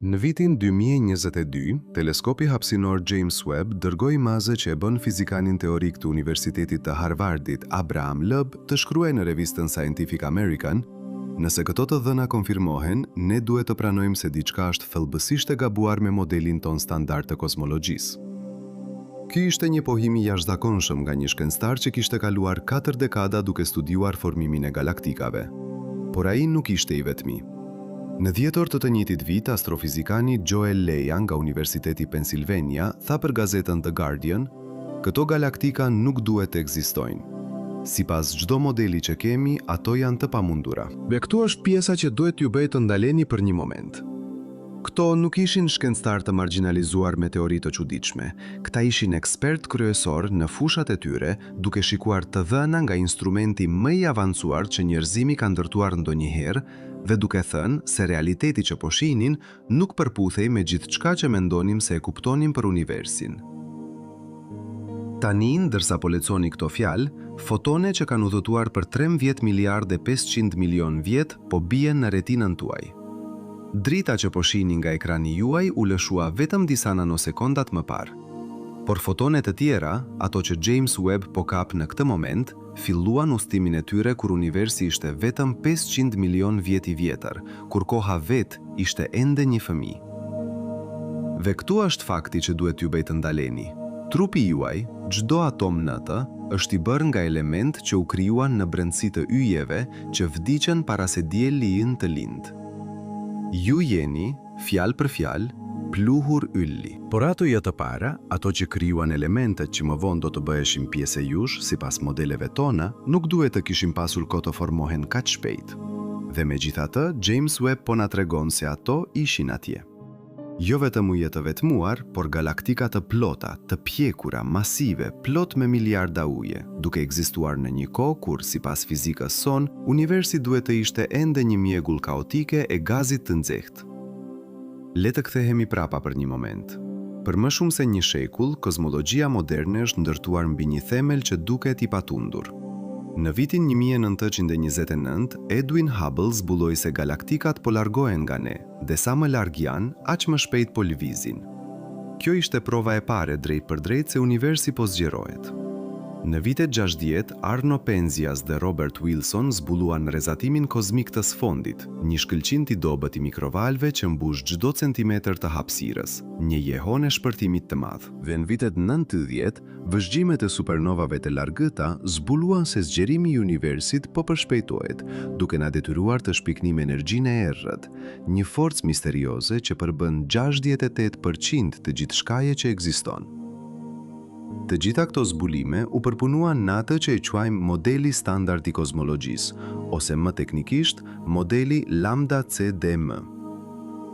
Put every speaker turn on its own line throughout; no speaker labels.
Në vitin 2022, teleskopi hapësinor James Webb dërgoi imazhe që e bën fizikanin teorik të Universitetit të Harvardit Abraham Loeb të shkruajë në revistën Scientific American: "Nëse këto të dhëna konfirmohen, ne duhet të pranojmë se diçka është thellësisht e gabuar me modelin ton standard të kozmologjisë." Ky ishte një pohim i jashtëzakonshëm nga një shkencëtar që kishte kaluar 4 dekada duke studiuar formimin e galaktikave. Por ai nuk ishte i vetmi. Në dhjetor të njëjtit vit, astrofizikani Joel Leja nga Universiteti Pennsylvania tha për gazetën The Guardian: "Këto galaktika nuk duhet të ekzistojnë. Sipas çdo modeli që kemi, ato janë të pamundura." Dhe këtu është pjesa që duhet ju bëjë të ndaleni për një moment. Këto nuk ishin shkencëtar të marginalizuar me teori të çuditshme. Këta ishin ekspert kryesor në fushat e tyre, duke shikuar të dhëna nga instrumenti më i avancuar që njerëzimi ka ndërtuar ndonjëherë, dhe duke thënë se realiteti që po shihnin nuk përputhej me gjithçka që mendonim se e kuptonim për universin. Tani, ndërsa po lexoni këto fjalë, fotone që kanë udhëtuar për 13 miliardë 500 milion vjet po bien në retinën tuaj. Drita që po shihni nga ekrani juaj u lëshua vetëm disa nanosekondat më parë. Por fotonet e tjera, ato që James Webb po kap në këtë moment, filluan udhëtimin e tyre kur universi ishte vetëm 500 milion vjet i vjetër, kur koha vet ishte ende një fëmijë. Dhe këtu është fakti që duhet ju bëj të ndaleni. Trupi juaj, çdo atom në të, është i bërë nga element që u krijuan në brendësi të yjeve që vdiqën para se dielli ynë të lindë. Ju jeni, fjalë për fjalë, pluhur ylli. Por ato të para, ato që krijuan elementet që më vonë do të bëheshin pjesë e jush, sipas modeleve tona, nuk duhet të kishin pasur kohë të formohen kaq shpejt. Dhe megjithatë, James Webb po na tregon se ato ishin atje. Jo vetëm uje të vetmuar, por galaktika të plota, të pjekura, masive, plot me miliarda uje, duke ekzistuar në një kohë kur, sipas fizikës son, universi duhet të ishte ende një mjegull kaotike e gazit të nxehtë. Le të kthehemi prapa për një moment. Për më shumë se një shekull, kozmologjia moderne është ndërtuar mbi një themel që duket i patundur. Në vitin 1929, Edwin Hubble zbuloi se galaktikat po largohen nga ne, dhe sa më larg janë, aq më shpejt po lëvizin. Kjo ishte prova e parë drejt për drejt se universi po zgjerohet. Në vitet 60, Arno Penzias dhe Robert Wilson zbuluan rrezatimin kozmik të sfondit, një shkëlqim i dobët i mikrovalve që mbush çdo centimetër të hapësirës, një jehon e shpërtimit të madh. Dhe në vitet 90, vëzhgjimet e supernovave të largëta zbuluan se zgjerimi i universit po përshpejtohet, duke na detyruar të shpiknim energjinë e errët, një forcë misterioze që përbën 68% të gjithçkaje që ekziston. Të gjitha këto zbulime u përpunuan në atë që e quajmë modeli standard i kozmologjisë, ose më teknikisht, modeli Lambda CDM.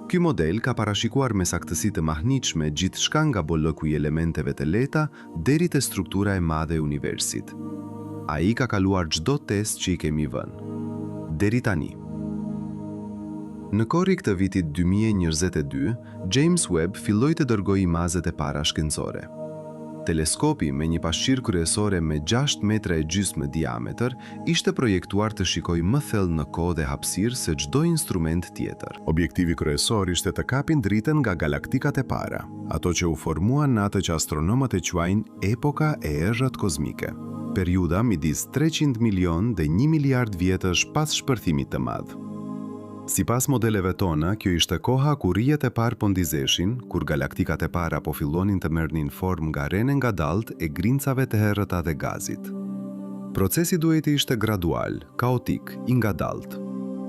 Ky model ka parashikuar me saktësi të mahnitshme gjithçka nga bolloku i elementeve të lehta deri te struktura e madhe e universit. Ai ka kaluar çdo test që i kemi vënë. Deri tani. Në korrik të vitit 2022, James Webb filloi të dërgojë imazhet e para shkencore. Teleskopi me një pasqyrë kryesore me 6 metra e gjysmë diametër ishte projektuar të shikojë më thellë në kohë dhe hapësirë se çdo instrument tjetër. Objektivi kryesor ishte të kapin dritën nga galaktikat e para, ato që u formuan në atë që astronomët e quajnë epoka e errët kozmike. Periudha midis 300 milion dhe 1 miliard vjetësh pas shpërthimit të madh. Sipas modeleve tona, kjo ishte koha kur rijet e parë po ndizeshin, kur galaktikat e para po fillonin të merrnin formë nga rene ngadaltë e grincave të herrëta dhe gazit. Procesi duhet të ishte gradual, kaotik, i ngadaltë.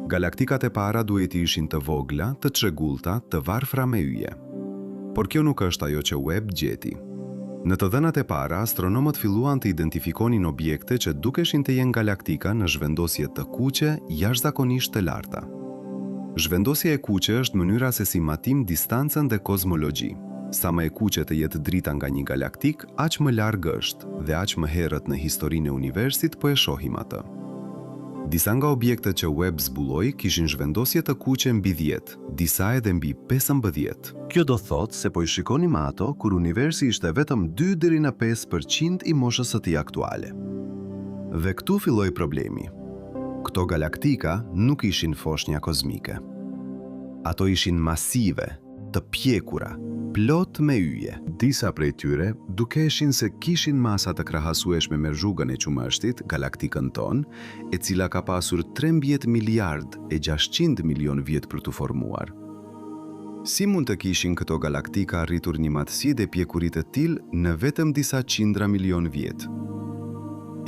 Galaktikat e para duhet të ishin të vogla, të çrregullta, të varfra me yje. Por kjo nuk është ajo që Webb gjeti. Në të dhënat e para, astronomët filluan të identifikonin objekte që dukeshin të jenë galaktika në zhvendosje të kuqe jashtëzakonisht të larta. Zhvendosja e kuqe është mënyra se si matim distancën dhe kozmologji. Sa më e kuqe të jetë drita nga një galaktik, aq më larg është dhe aq më herët në historinë e universit po e shohim atë. Disa nga objektet që Webb zbuloi kishin zhvendosje të kuqe mbi 10, disa edhe mbi 15. Kjo do thotë se po i shikonim ato kur universi ishte vetëm 2 deri në 5% i moshës së tij aktuale. Dhe këtu filloi problemi. Këto galaktika nuk ishin foshnja kozmike. Ato ishin masive, të pjekura, plot me yje. Disa prej tyre dukeshin se kishin masa të krahasueshme me rrugën e Qumështit, galaktikën tonë, e cila ka pasur 13 miliard e 600 milion vjet për të formuar. Si mund të kishin këto galaktika arritur një matësi dhe pjekurit të tillë në vetëm disa qindra milion vjet?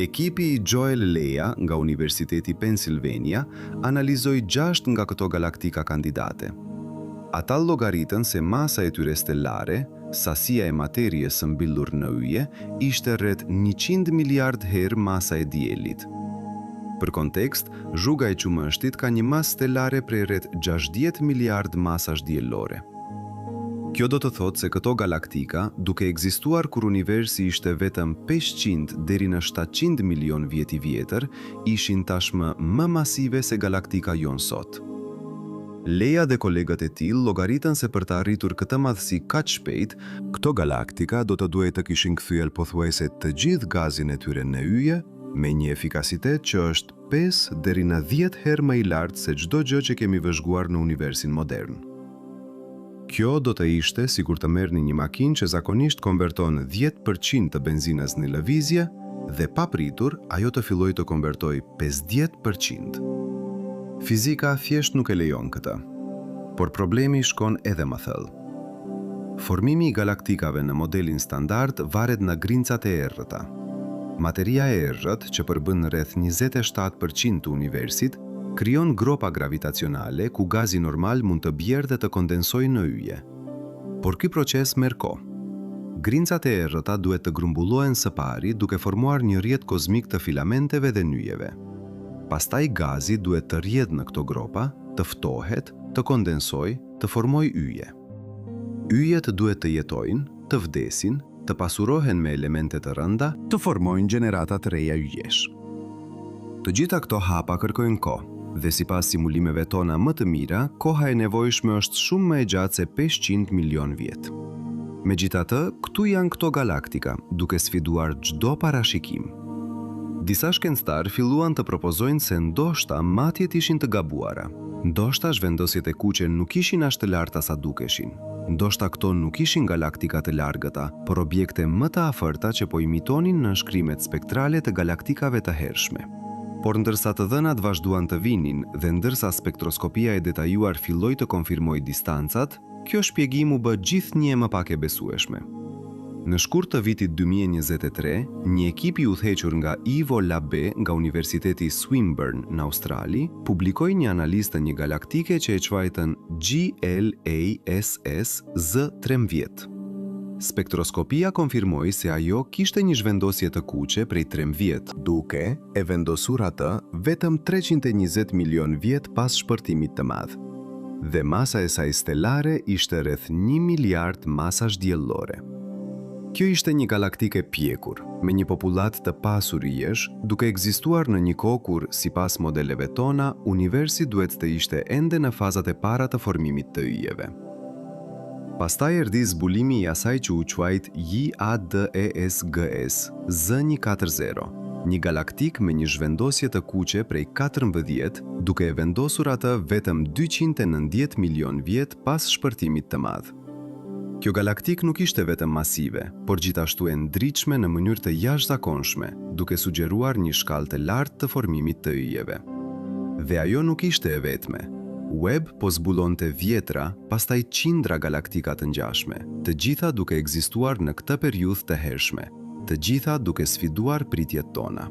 Ekipi i Joel Leja nga Universiteti Pennsylvania analizoi 6 nga këto galaktika kandidate. Ata llogaritën se masa e tyre stelare, sasia e materjes së mbyllur në yje, ishte rreth 100 miliard herë masa e diellit. Për kontekst, rruga e Qumështit ka një masë stelare prej rreth 60 miliard masash diellore. Kjo do të thotë se këto galaktika, duke ekzistuar kur universi ishte vetëm 500 deri në 700 milion vjet i vjetër, ishin tashmë më masive se galaktika jonë sot. Leja dhe kolegët e tij llogaritën se për të arritur këtë madhësi kaq shpejt, këto galaktika do të duhej të kishin kthyer pothuajse të gjithë gazin e tyre në yje, me një efikasitet që është 5 deri në 10 herë më i lartë se çdo gjë që kemi vëzhguar në universin modern. Kjo do të ishte sikur të merrni një makinë që zakonisht konverton 10% të benzinës në lëvizje dhe papritur ajo të fillojë të konvertojë 50%. Fizika thjesht nuk e lejon këtë, por problemi shkon edhe më thellë. Formimi i galaktikave në modelin standard varet nga grincat e errëta. Materia e errët, që përbën rreth 27% të universit, krijon gropa gravitacionale ku gazi normal mund të bjerë dhe të kondensojë në yje. Por ky proces merr kohë. Grincat e errëta duhet të grumbullohen së pari duke formuar një rrjet kozmik të filamenteve dhe nyjeve. Pastaj gazi duhet të rrjedhë në këto gropa, të ftohet, të kondensojë, të formojë yje. Yjet duhet të jetojnë, të vdesin, të pasurohen me elemente të rënda, të formojnë gjenerata të reja yjesh. Të gjitha këto hapa kërkojnë kohë, dhe sipas simulimeve tona më të mira, koha e nevojshme është shumë më e gjatë se 500 milion vjet. Megjithatë, këtu janë këto galaktika, duke sfiduar çdo parashikim. Disa shkencëtar filluan të propozojnë se ndoshta matjet ishin të gabuara. Ndoshta zhvendosjet e kuqe nuk ishin as të larta sa dukeshin. Ndoshta këto nuk ishin galaktika të largëta, por objekte më të afërta që po imitonin nënshkrimet spektrale të galaktikave të hershme. Por ndërsa të dhënat vazhduan të vinin dhe ndërsa spektroskopia e detajuar filloi të konfirmojë distancat, kjo shpjegim u bë gjithnjë më pak e besueshme. Në shkurt të vitit 2023, një ekip i udhëhequr nga Ivo Labe nga Universiteti Swinburne në Australi, publikoi një analizë të një galaktike që e quajtën GLASS Z13. Spektroskopia konfirmoi se ajo kishte një zhvendosje të kuqe prej 13, duke e vendosur atë vetëm 320 milion vjet pas shpërtimit të madh. Dhe masa e saj stelare ishte rreth 1 miliard masash diellore. Kjo ishte një galaktike pjekur, me një popullat të pasur yjesh, duke ekzistuar në një kohë kur, sipas modeleve tona, universi duhet të ishte ende në fazat e para të formimit të yjeve. Pastaj erdhi zbulimi i asaj që u quajt JADESGS Z140, një galaktik me një zhvendosje të kuqe prej 14, duke e vendosur atë vetëm 290 milion vjet pas shpërtimit të madh. Kjo galaktik nuk ishte vetëm masive, por gjithashtu e ndritshme në mënyrë të jashtëzakonshme, duke sugjeruar një shkallë të lartë të formimit të yjeve. Dhe ajo nuk ishte e vetme. Webb po zbulonte vjetra, pastaj qindra galaktika të ngjashme, të gjitha duke ekzistuar në këtë periudhë të hershme, të gjitha duke sfiduar pritjet tona.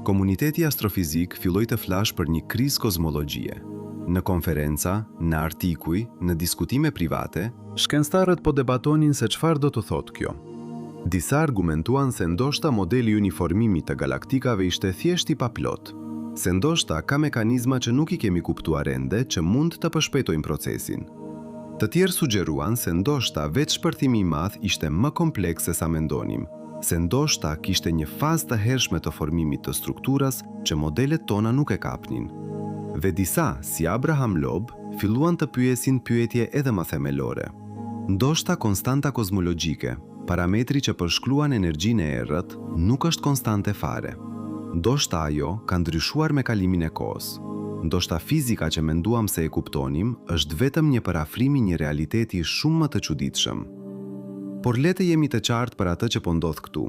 Komuniteti astrofizik filloi të flash për një krizë kozmologjie. Në konferenca, në artikuj, në diskutime private, shkencëtarët po debatonin se çfarë do të thotë kjo. Disa argumentuan se ndoshta modeli uniformimit të galaktikave ishte thjesht i paplot, se ndoshta ka mekanizma që nuk i kemi kuptuar ende që mund të përshpejtojnë procesin. Të tjerë sugjeruan se ndoshta vetë shpërthimi i madh ishte më kompleks se sa mendonim, se ndoshta kishte një fazë të hershme të formimit të strukturës që modelet tona nuk e kapnin. Dhe disa, si Abraham Loeb, filluan të pyesin pyetje edhe më themelore. Ndoshta konstanta kozmologjike, parametri që përshkruan energjinë e errët, nuk është konstante fare. Ndoshta ajo ka ndryshuar me kalimin e kohës. Ndoshta fizika që menduam se e kuptonim është vetëm një parafrim i një realiteti shumë më të çuditshëm. Por le të jemi të qartë për atë që po ndodh këtu.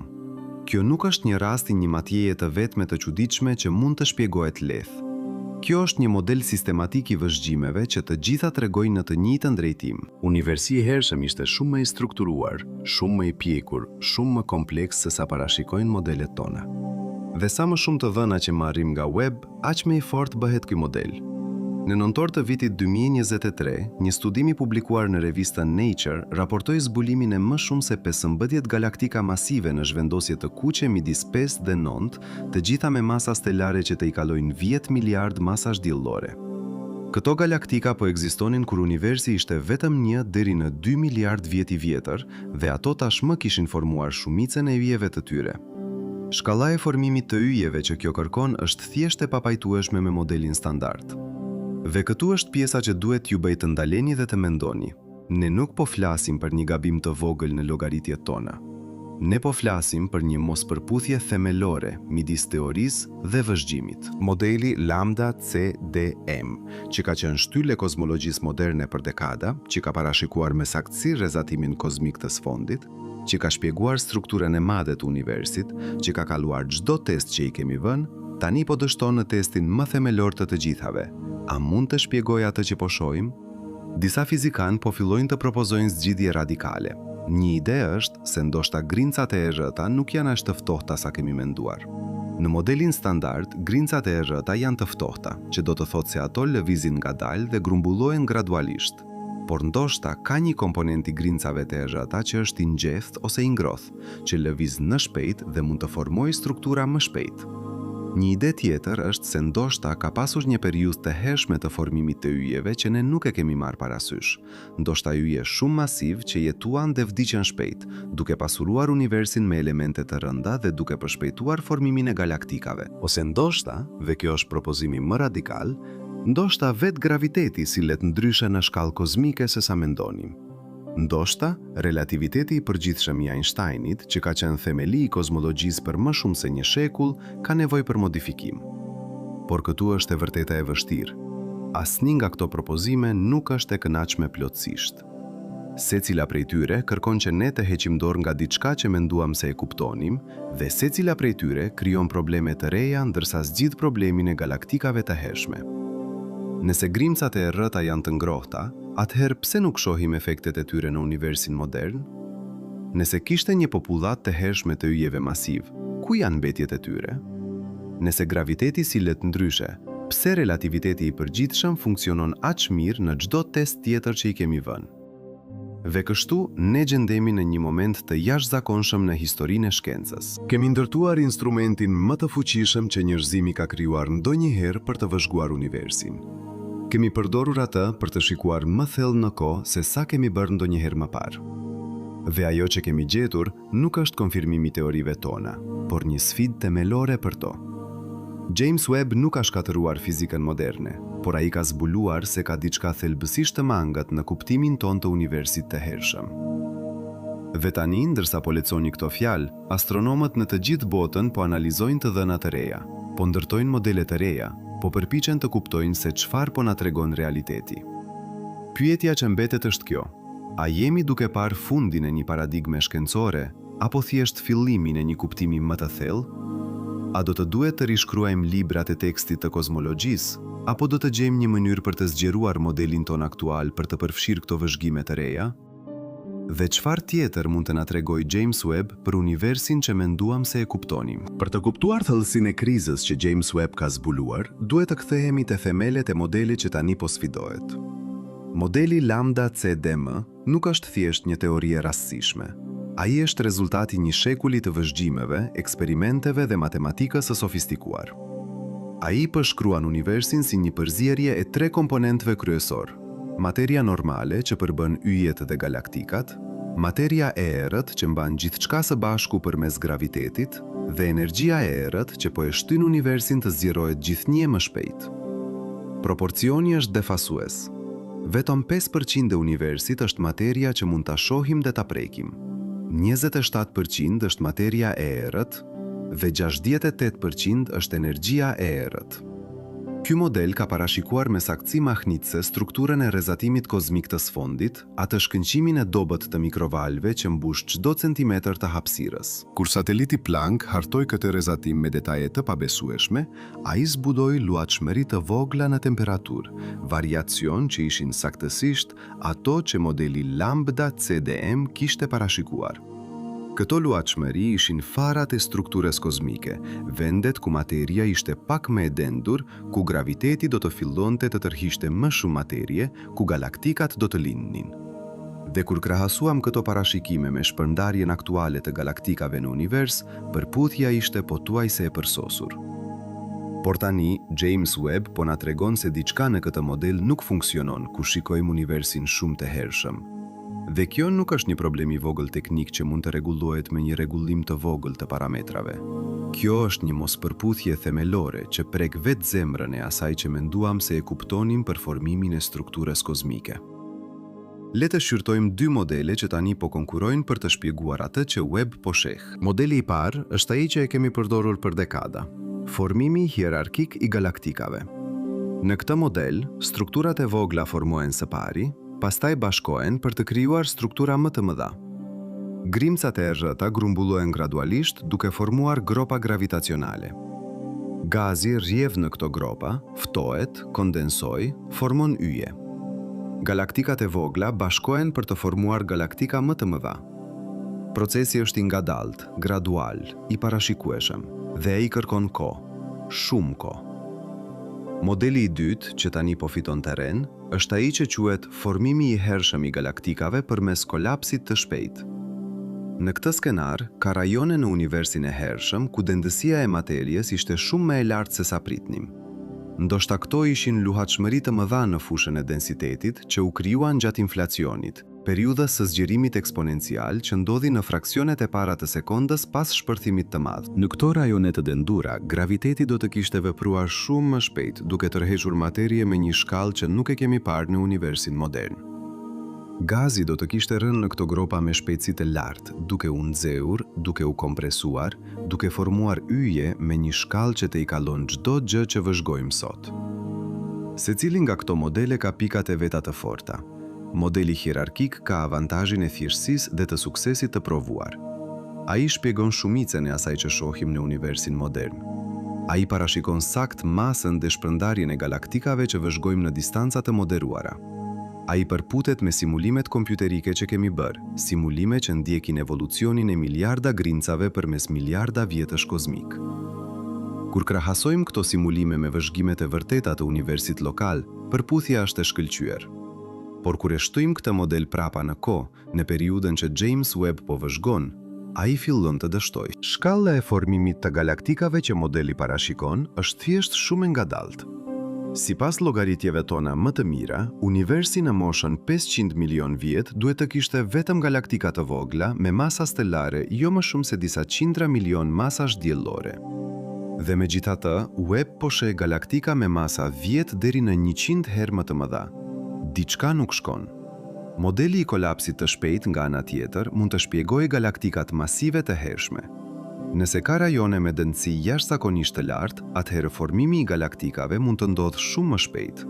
Kjo nuk është një rast i një matjeje të vetme të çuditshme që mund të shpjegohet lehtë. Kjo është një model sistematik i vëzhgjimeve që të gjitha tregojnë në të njëjtën drejtim.
Universi i hershëm ishte shumë më i strukturuar, shumë më i pjekur, shumë më kompleks se sa parashikojnë modelet tona.
Dhe sa më shumë të dhëna që marrim nga web, aq më i fortë bëhet ky model. Në nëntor të vitit 2023, një studim i publikuar në revistën Nature raportoi zbulimin e më shumë se 15 galaktika masive në zhvendosje të kuqe midis 5 dhe 9, të gjitha me masa stelare që të i kalojnë 10 miliard masash diellore. Këto galaktika po ekzistonin kur universi ishte vetëm 1 deri në 2 miliard vjet i vjetër dhe ato tashmë kishin formuar shumicën e yjeve të tyre. Shkalla e formimit të yjeve që kjo kërkon është thjesht e papajtueshme me modelin standard. Dhe këtu është pjesa që duhet ju bëj të ndaleni dhe të mendoni. Ne nuk po flasim për një gabim të vogël në llogaritjet tona. Ne po flasim për një mospërputhje themelore midis teorisë dhe vëzhgjimit. Modeli Lambda CDM, që ka qenë shtyllë e kozmologjisë moderne për dekada, që ka parashikuar me saktësi rrezatimin kozmik të sfondit, që ka shpjeguar strukturën e madhe të universit, që ka kaluar çdo test që i kemi vënë, tani po dështon në testin më themelor të të gjithave. A mund të shpjegoj atë që po shohim? Disa fizikan po fillojnë të propozojnë zgjidhje radikale. Një ide është se ndoshta grincat e errëta nuk janë as të ftohta sa kemi menduar. Në modelin standard, grincat e errëta janë të ftohta, që do të thotë se ato lëvizin ngadalë dhe grumbullohen gradualisht. Por ndoshta ka një komponent i grincave të errëta që është i ngjethë ose i ngrohtë, që lëviz në shpejt dhe mund të formojë struktura më shpejt. Një ide tjetër është se ndoshta ka pasur një periudhë të hershme të formimit të yjeve që ne nuk e kemi marrë parasysh. Ndoshta yje shumë masiv që jetuan dhe vdiqen shpejt, duke pasuruar universin me elemente të rënda dhe duke përshpejtuar formimin e galaktikave.
Ose ndoshta, dhe kjo është propozimi më radikal, ndoshta vetë graviteti sillet ndryshe në shkallë kozmike se sa mendonim. Ndoshta, relativiteti i përgjithshëm i Einsteinit, që ka qenë themeli i kozmologjisë për më shumë se një shekull, ka nevojë për modifikim. Por këtu është e vërteta e vështirë. Asnjë nga këto propozime nuk është e kënaqshme plotësisht. Secila prej tyre kërkon që ne të heqim dorë nga diçka që menduam se e kuptonim, dhe secila prej tyre krijon probleme të reja ndërsa zgjidh problemin e galaktikave të hershme. Nëse grimcat e errëta janë të ngrohta, atëherë pse nuk shohim efektet e tyre në universin modern? Nëse kishte një popullat të hershme të yjeve masiv, ku janë mbetjet e tyre? Nëse graviteti sillet ndryshe, pse relativiteti i përgjithshëm funksionon aq mirë në çdo test tjetër që i kemi vënë? Dhe kështu, ne gjendemi në një moment të jashtëzakonshëm në historinë e shkencës. Kemi ndërtuar instrumentin më të fuqishëm që njerëzimi ka krijuar ndonjëherë për të vëzhguar universin.
Kemi përdorur atë për të shikuar më thellë në kohë se sa kemi bërë ndonjëherë më parë. Dhe ajo që kemi gjetur nuk është konfirmimi i teorive tona, por një sfidë themelore për to. James Webb nuk ka shkatëruar fizikën moderne, por ai ka zbuluar se ka diçka thelbësisht të mangët në kuptimin ton të universit të hershëm. Dhe tani, ndërsa po lexoni këto fjalë, astronomët në të gjithë botën po analizojnë të dhënat e reja, po ndërtojnë modele të reja, po përpiqen të kuptojnë se çfarë po na tregon realiteti. Pyetja që mbetet është kjo: a jemi duke parë fundin e një paradigme shkencore, apo thjesht fillimin e një kuptimi më të thellë? A do të duhet të rishkruajmë librat e tekstit të kozmologjisë, apo do të gjejmë një mënyrë për të zgjeruar modelin ton aktual për të përfshirë këto vëzhgime të reja? Dhe çfarë tjetër mund të na tregojë James Webb për universin që menduam se e kuptonim?
Për të kuptuar thellësinë e krizës që James Webb ka zbuluar, duhet të kthehemi te themelet e modelit që tani po sfidohet.
Modeli Lambda CDM nuk është thjesht një teori e rastësishme. Ai është rezultati një shekulli të vëzhgjimeve, eksperimenteve dhe matematikës së sofistikuar. Ai përshkruan universin si një përzierje e 3 komponentëve kryesor: materia normale që përbën yjet dhe galaktikat, materia e errët që mban gjithçka së bashku përmes gravitetit dhe energjia e errët që po e shtyn universin të zgjerohet gjithnjë më shpejt. Proporcioni është defasues. Vetëm 5% e universit është materia që mund ta shohim dhe ta prekim. 27% është materia e errët dhe 68% është energjia e errët. Ky model ka parashikuar me saktësi mahnitse strukturën e rrezatimit kozmik të sfondit, atë shkënqimin e dobët të mikrovalve që mbush çdo centimetër të hapësirës. Kur sateliti Planck hartoi këtë rrezatim me detaje të pabesueshme, ai zbudoi luhatshmëri të vogla në temperaturë, variacion që ishin saktësisht ato që modeli Lambda CDM kishte parashikuar. Këto luhatshmëri ishin farat e strukturës kozmike, vendet ku materia ishte pak më e dendur, ku graviteti do të fillonte të tërhiqte më shumë materie, ku galaktikat do të lindnin. Dhe kur krahasuam këto parashikime me shpërndarjen aktuale të galaktikave në univers, përputhja ishte pothuajse e përsosur. Por tani, James Webb po na tregon se diçka në këtë model nuk funksionon kur shikojmë universin shumë të hershëm. Dhe kjo nuk është një problem i vogël teknik që mund të rregullohet me një rregullim të vogël të parametrave. Kjo është një mospërputhje themelore që prek vetë zemrën e asaj që menduam se e kuptonim për formimin e strukturës kozmike. Le të shqyrtojmë dy modele që tani po konkurrojnë për të shpjeguar atë që Webb po sheh. Modeli i parë është ai që e kemi përdorur për dekada: formimi hierarkik i galaktikave. Në këtë model, strukturat e vogla formohen së pari, pastaj bashkohen për të krijuar struktura më të mëdha. Grimcat e errëta grumbullohen gradualisht duke formuar gropa gravitacionale. Gazi rrjedh në këto gropa, ftohet, kondensoj, formon yje. Galaktikat e vogla bashkohen për të formuar galaktika më të mëdha. Procesi është i ngadalt, gradual, i parashikueshëm dhe ai kërkon kohë, shumë kohë. Modeli i dytë, që tani po fiton terren, është ai që quhet formimi i hershëm i galaktikave përmes kolapsit të shpejtë. Në këtë skenar, ka rajone në universin e hershëm ku dendësia e materjes ishte shumë më e lartë se sa pritnim. Ndoshta këto ishin luhatshmëri të mëdha në fushën e densitetit që u krijuan gjatë inflacionit, periudhës së zgjerimit eksponencial që ndodhi në fraksionet e para të sekondës pas shpërthimit të madh. Në këto rajone të dendura, graviteti do të kishte vepruar shumë më shpejt, duke tërhequr materie me një shkallë që nuk e kemi parë në universin modern. Gazi do të kishte rënë në këto gropa me shpejtësi të lartë, duke u nxehur, duke u kompresuar, duke formuar yje me një shkallë që të i kalon çdo gjë që vëzhgojmë sot. Secili nga këto modele ka pikat e veta të forta. Modeli hierarkik ka avantazhin e thjeshtësisë dhe të suksesit të provuar. Ai shpjegon shumicën e asaj që shohim në universin modern. Ai parashikon sakt masën dhe shpërndarjen e galaktikave që vëzhgojmë në distanca të moderuara. Ai përputet me simulimet kompjuterike që kemi bërë, simulime që ndjekin evolucionin e miliarda grimcave përmes miliarda vjetësh kozmik. Kur krahasojmë këto simulime me vëzhgimet e vërteta të universit lokal, përputhja është e shkëlqyer. Por kur e shtojmë këtë model prapa në kohë, në periudhën që James Webb po vëzhgon, ai fillon të dështojë. Shkalla e formimit të galaktikave që modeli parashikon është thjesht shumë e ngadaltë. Sipas llogaritjeve tona më të mira, universi në moshën 500 milion vjet duhet të kishte vetëm galaktika të vogla me masa stelare jo më shumë se disa qindra milion masash diellore. Dhe megjithatë, Webb po sheh galaktika me masa 10 deri në 100 herë më të mëdha. Diçka nuk shkon. Modeli i kolapsit të shpejt nga ana tjetër mund të shpjegojë galaktikat masive të hershme. Nëse ka rajone me dëndësi jashtëzakonisht të lartë, atëherë formimi i galaktikave mund të ndodhë shumë më shpejt.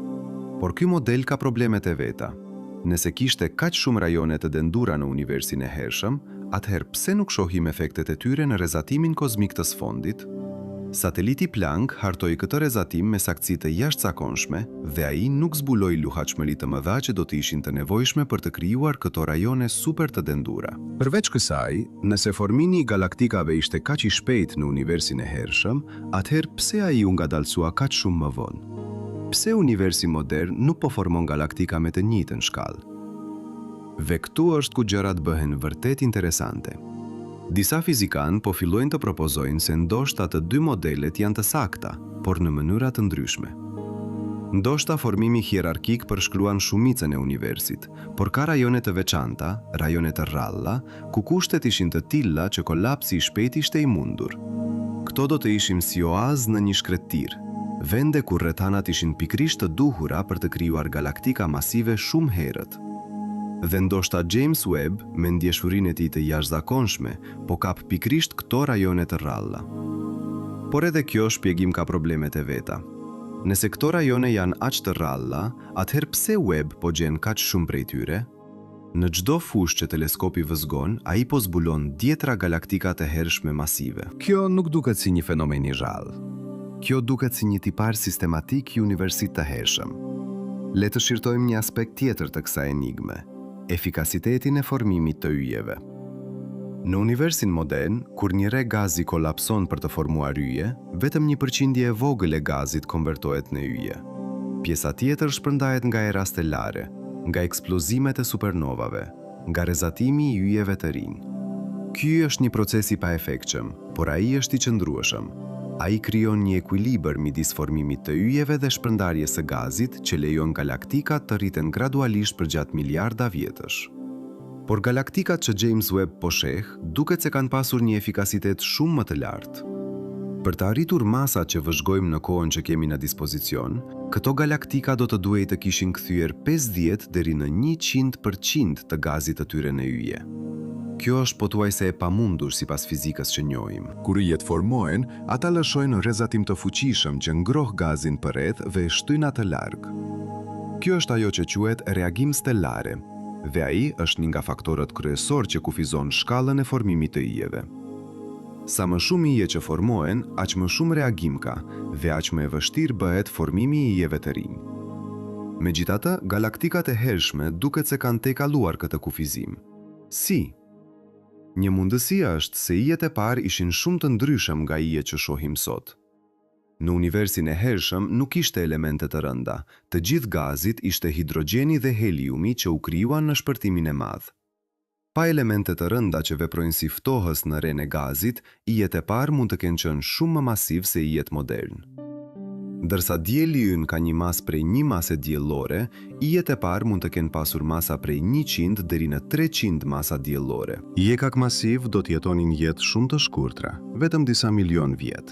Por ky model ka problemet e veta. Nëse kishte kaq shumë rajone të dendura në universin e hershëm, atëherë pse nuk shohim efektet e tyre në rrezatimin kozmik të sfondit? Sateliti Planck hartoi këtë rrezatim me saktësi të jashtëzakonshme dhe ai nuk zbuloi luhatshmëri të mëdha që do të ishin të nevojshme për të krijuar këto rajone super të dendura. Përveç kësaj, nëse formimi i galaktikave ishte kaq i shpejt në universin e hershëm, atëherë pse ai u ngadalsua kaq shumë më vonë? Pse universi modern nuk po formon galaktika me të njëjtën shkallë? Dhe këtu është ku gjërat bëhen vërtet interesante. Disa fizikanë po fillojnë të propozojnë se ndoshta të dy modelet janë të sakta, por në mënyra të ndryshme. Ndoshta formimi hierarkik përshkruan shumicën e universit, por ka rajone të veçanta, rajone të rralla, ku kushtet ishin të tilla që kolapsi i shpejt ishte i mundur. Këto do të ishim si oazë në një shkretëtir, vende ku rrethanat ishin pikrisht të duhura për të krijuar galaktika masive shumë herët. Dhe ndoshta James Webb, me ndjeshurinë e tij të jashtëzakonshme, po kap pikrisht këto rajone të rralla. Por edhe kjo shpjegim ka problemet e veta. Nëse këto rajone janë aq të rralla, atëherë pse Webb po gjen kaq shumë prej tyre? Në çdo fushë që teleskopi vëzgon, ai po zbulon dhjetra galaktika të hershme masive. Kjo nuk duket si një fenomen i rrallë. Kjo duket si një tipar sistematik i universit të hershëm. Le të shqirtojmë një aspekt tjetër të kësaj enigme: efikasitetin e formimit të yjeve. Në universin modern, kur një re gazi kolapson për të formuar yje, vetëm një përqindje e vogël e gazit konvertohet në yje. Pjesa tjetër shpërndahet nga era stelare, nga eksplozimet e supernovave, nga rrezatimi i yjeve të rinj. Ky është një proces i paefektshëm, por ai është i qëndrueshëm. Ai krijon një ekuilibër midis formimit të yjeve dhe shpërndarjes së gazit që lejon galaktikat të rriten gradualisht përgjatë miliarda vjetësh. Por galaktikat që James Webb po sheh, duket se kanë pasur një efikasitet shumë më të lartë. Për të arritur masat që vëzhgojmë në kohën që kemi në dispozicion, këto galaktika do të duhej të kishin kthyer 50 deri në 100% të gazit të tyre në yje. Kjo është pothuajse e pamundur sipas fizikës që njohim.
Kur yjet formohen, ata lëshojnë rrezatim të fuqishëm që ngroh gazin përreth dhe e shtyn atë larg. Kjo është ajo që quhet reagim stelare, dhe ai është një nga faktorët kryesor që kufizon shkallën e formimit të yjeve. Sa më shumë yje që formohen, aq më shumë reagim ka dhe aq më e vështirë bëhet formimi i yjeve të rinj. Megjithatë, galaktikat e hershme duket se kanë tejkaluar këtë kufizim. Si? Një mundësi është se yjet e parë ishin shumë të ndryshëm nga yjet që shohim sot. Në universin e hershëm nuk ishte elemente të rënda, të gjithë gazit ishte hidrogjeni dhe heliumi që u krijuan në shpërtimin e madh. Pa elemente të rënda që veprojnë si ftohës në ren e gazit, yjet e parë mund të kenë qenë shumë më masiv se yjet modern. Ndërsa dielli ynë ka një masë prej një mase diellore, yjet e parë mund të kenë pasur masa prej 100 deri në 300 masa diellore. Yje kaq masiv do të jetonin jetë shumë të shkurtra, vetëm disa milion vjet,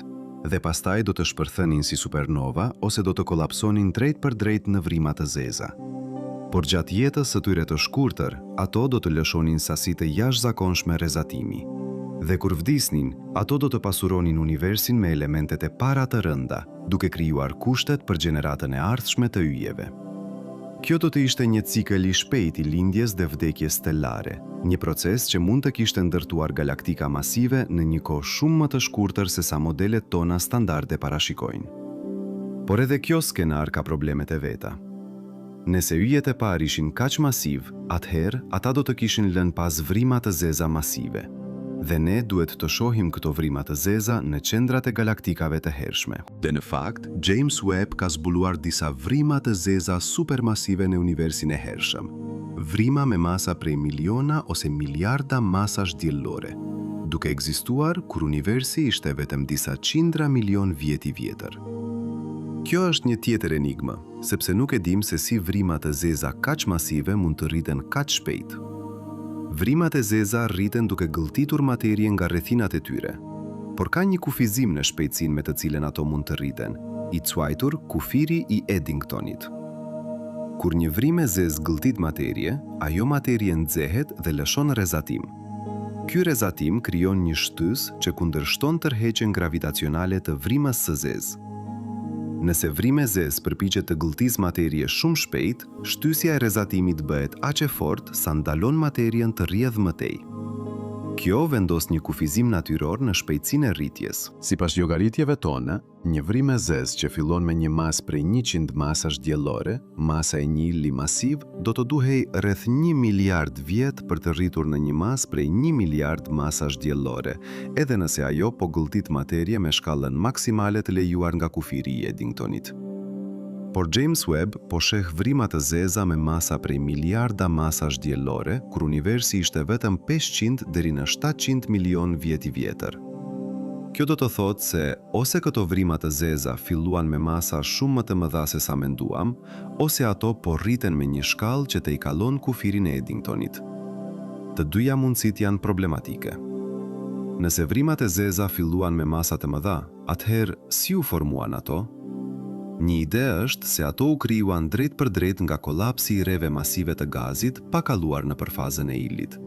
dhe pastaj do të shpërthënin si supernova ose do të kolapsonin drejt për drejt në vrima të zeza. Por gjatë jetës së tyre të shkurtër, ato do të lëshonin sasi të jashtëzakonshme rrezatimi. Dhe kur vdisnin, ato do të pasuronin universin me elementet e para të rënda, duke krijuar kushtet për gjeneratën e ardhshme të yjeve. Kjo do të ishte një cikël i shpejt i lindjes dhe vdekjes stelare, një proces që mund të kishte ndërtuar galaktika masive në një kohë shumë më të shkurtër se sa modelet tona standarde parashikojnë. Por edhe kjo skenar ka problemet e veta. Nëse yjet e parë ishin kaq masiv, atëherë ata do të kishin lënë pas vrima të zeza masive. Dhe ne duhet të shohim këto vrima të zeza në qendrat e galaktikave të hershme.
Dhe në fakt, James Webb ka zbuluar disa vrima të zeza supermasive në universin e hershëm. Vrima me masa prej miliona ose miliarda masash diellore, duke ekzistuar kur universi ishte vetëm disa qindra milion vjet i vjetër. Kjo është një tjetër enigmë, sepse nuk e dim se si vrima të zeza kaq masive mund të rriten kaq shpejt. Vrimat e zeza rriten duke gëlltitur materie nga rrethinat e tyre, por ka një kufizim në shpejtësinë me të cilën ato mund të rriten, i quajtur kufiri i Eddingtonit. Kur një vrim e zezë gëlltit materie, ajo materie nxehet dhe lëshon rrezatim. Ky rrezatim krijon një shtys që kundërshton tërheqjen gravitacionale të vrimës së zezë. Nëse vrima e zezë përpiqet të gëlltisë materie shumë shpejt, shtysja e rrezatimit bëhet aq e fortë sa ndalon materien të rrjedhë më tej. Kjo vendos një kufizim natyror në shpejtësinë e rritjes.
Sipas llogaritjeve tona, një vrim e zezë që fillon me një masë prej 100 masash diellore, masa e një yli masiv, do të duhej rreth 1 miliard vjet për të rritur në një masë prej 1 miliard masash diellore, edhe nëse ajo po gëlltit materie me shkallën maksimale të lejuar nga kufiri i Eddingtonit. Por James Webb po sheh vrima të zeza me masa prej miliarda masash diellore, kur universi ishte vetëm 500 deri në 700 milion vjet i vjetër. Kjo do të thotë se ose këto vrima të zeza filluan me masa shumë më të mëdha se sa menduam, ose ato po rriten me një shkallë që tejkallon kufirin e Eddingtonit. Të dyja mundësitë janë problematike. Nëse vrimat e zeza filluan me masa të mëdha, atëherë si u formuan ato? Një ide është se ato u krijuan drejt për drejt nga kolapsi i rreve masive të gazit pa kaluar në përfazën e ilit.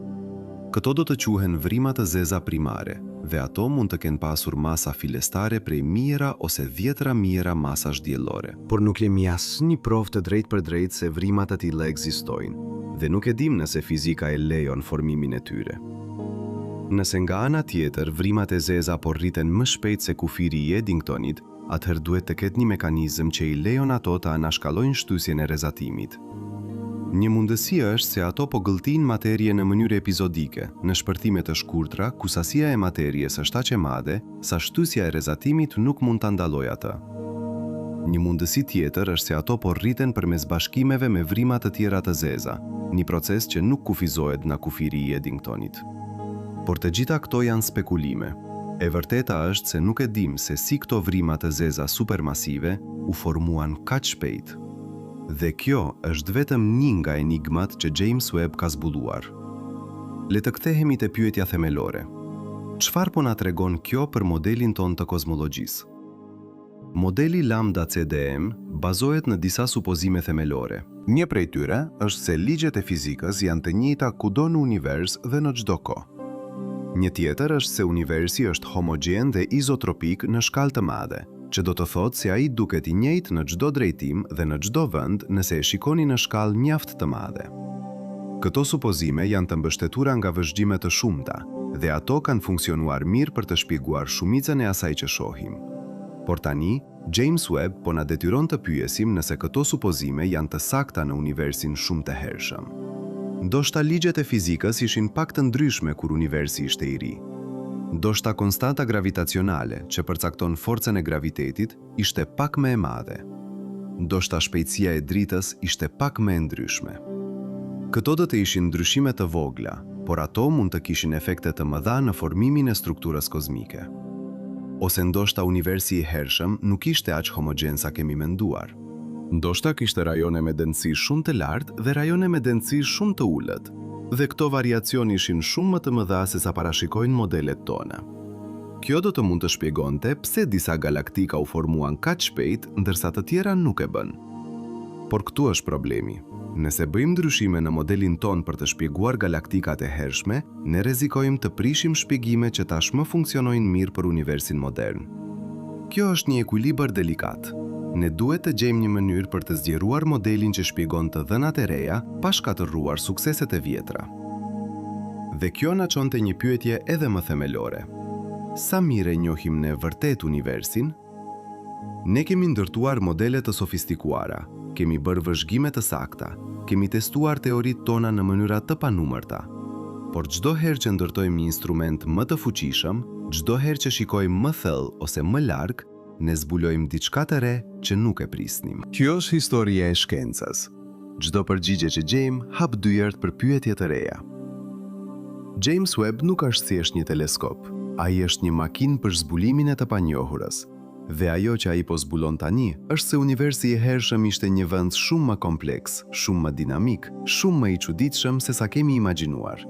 Këto do të quhen vrima të zeza primare, dhe ato mund të kenë pasur masa filestare prej mijëra ose dhjetëra mijëra masash diellore.
Por nuk kemi asnjë provë të drejtë për drejtë se vrima të tilla ekzistojnë,
Dhe nuk e dim nëse fizika e lejon formimin e tyre. Nëse nga ana tjetër vrimat e zeza po rriten më shpejt se kufiri i Eddingtonit, atëherë duhet të ketë një mekanizëm që i lejon ato të anashkallojnë shtysjen e rezatimit. Një mundësi është se ato po gëlltin materie në mënyrë epizodike, në shpërthime të shkurtra, ku sasia e materies është aq e madhe sa shtysja e rezatimit nuk mund ta ndalojë atë. Një mundësi tjetër është se ato po rriten përmes bashkimeve me vrima të tjera të zeza, një proces që nuk kufizohet nga kufiri i Eddingtonit. Por të gjitha këto janë spekulime. E vërteta është se nuk e dim se si këto vrima të zeza supermasive u formuan kaq shpejt. Dhe kjo është vetëm një nga enigmat që James Webb ka zbuluar. Le të kthehemi te pyetja themelore. Çfarë po na tregon kjo për modelin ton të kozmologjisë? Modeli Lambda CDM bazohet në disa supozime themelore.
Një prej tyre është se ligjet e fizikës janë të njëjta kudo në univers dhe në çdo kohë.
Një tjetër është se universi është homogjen dhe izotropik në shkallë të madhe, që do të thotë se ai duket i njëjtë në çdo drejtim dhe në çdo vend nëse e shikoni në shkallë mjaft të madhe. Këto supozime janë të mbështetura nga vëzhgjime të shumta, dhe ato kanë funksionuar mirë për të shpjeguar shumicën e asaj që shohim. Por tani, James Webb po na detyron të pyesim nëse këto supozime janë të sakta në universin shumë të hershëm. Ndoshta ligjet e fizikës ishin pak të ndryshme kur universi ishte i ri. Ndoshta konstanta gravitacionale që përcakton forcën e gravitetit ishte pak më e madhe. Ndoshta shpejtësia e dritës ishte pak më e ndryshme. Këto do të ishin ndryshime të vogla, por ato mund të kishin efekte të mëdha në formimin e strukturës kozmike. Ose ndoshta universi i hershëm nuk ishte aq homogjen sa kemi menduar. Ndoshta kishte rajone me densitësi shumë të lartë dhe rajone me densitësi shumë të ulët, dhe këto variacion ishin shumë më të mëdha se sa parashikojnë modelet tona. Kjo do të mund të shpjegonte pse disa galaktika u formuan kaq shpejt ndërsa të tjera nuk e bën. Por këtu është problemi. Nëse bëjmë ndryshime në modelin ton për të shpjeguar galaktikat e hershme, ne rrezikojmë të prishim shpjegime që tashmë funksionojnë mirë për universin modern. Kjo është një ekuilibër delikat. Ne duhet të gjejmë një mënyrë për të zgjeruar modelin që shpjegon të dhënat e reja pa shkatërruar sukseset e vjetra. Dhe kjo na çonte një pyetje edhe më themelore. Sa mirë e njohim ne vërtet universin? Ne kemi ndërtuar modele të sofistikuara, kemi bërë vëzhgime të sakta, kemi testuar teoritë tona në mënyra të panumërta. Por çdo herë që ndërtojmë një instrument më të fuqishëm, çdo herë që shikojmë më thellë ose më larg, ne zbulojmë diçka të re që nuk e prisnim.
Kjo është historia e shkencës.
Çdo përgjigje që gjejmë hap dyert për pyetje të reja. James Webb nuk është thjesht një teleskop, ai është një makinë për zbulimin e të panjohurës. Dhe ajo që ai po zbulon tani është se universi i hershëm ishte një vend shumë më kompleks, shumë më dinamik, shumë më i çuditshëm se sa kemi imagjinuar.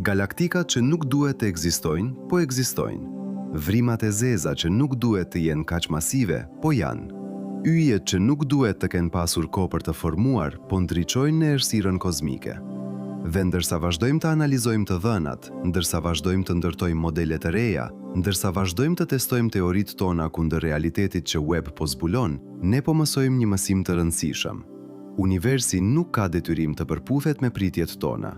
Galaktikat që nuk duhet të ekzistojnë, po ekzistojnë. Vrimat e zeza që nuk duhet të jenë kaq masive, po janë. Yjet që nuk duhet të kenë pasur kohë për të formuar, po ndriçojnë në errësirën kozmike. Dhe ndërsa vazhdojmë të analizojmë të dhënat, ndërsa vazhdojmë të ndërtojmë modele të reja, ndërsa vazhdojmë të testojmë teoritë tona kundër realitetit që Webb po zbulon, ne po mësojmë një mësim të rëndësishëm. Universi nuk ka detyrim të përputhet me pritjet tona.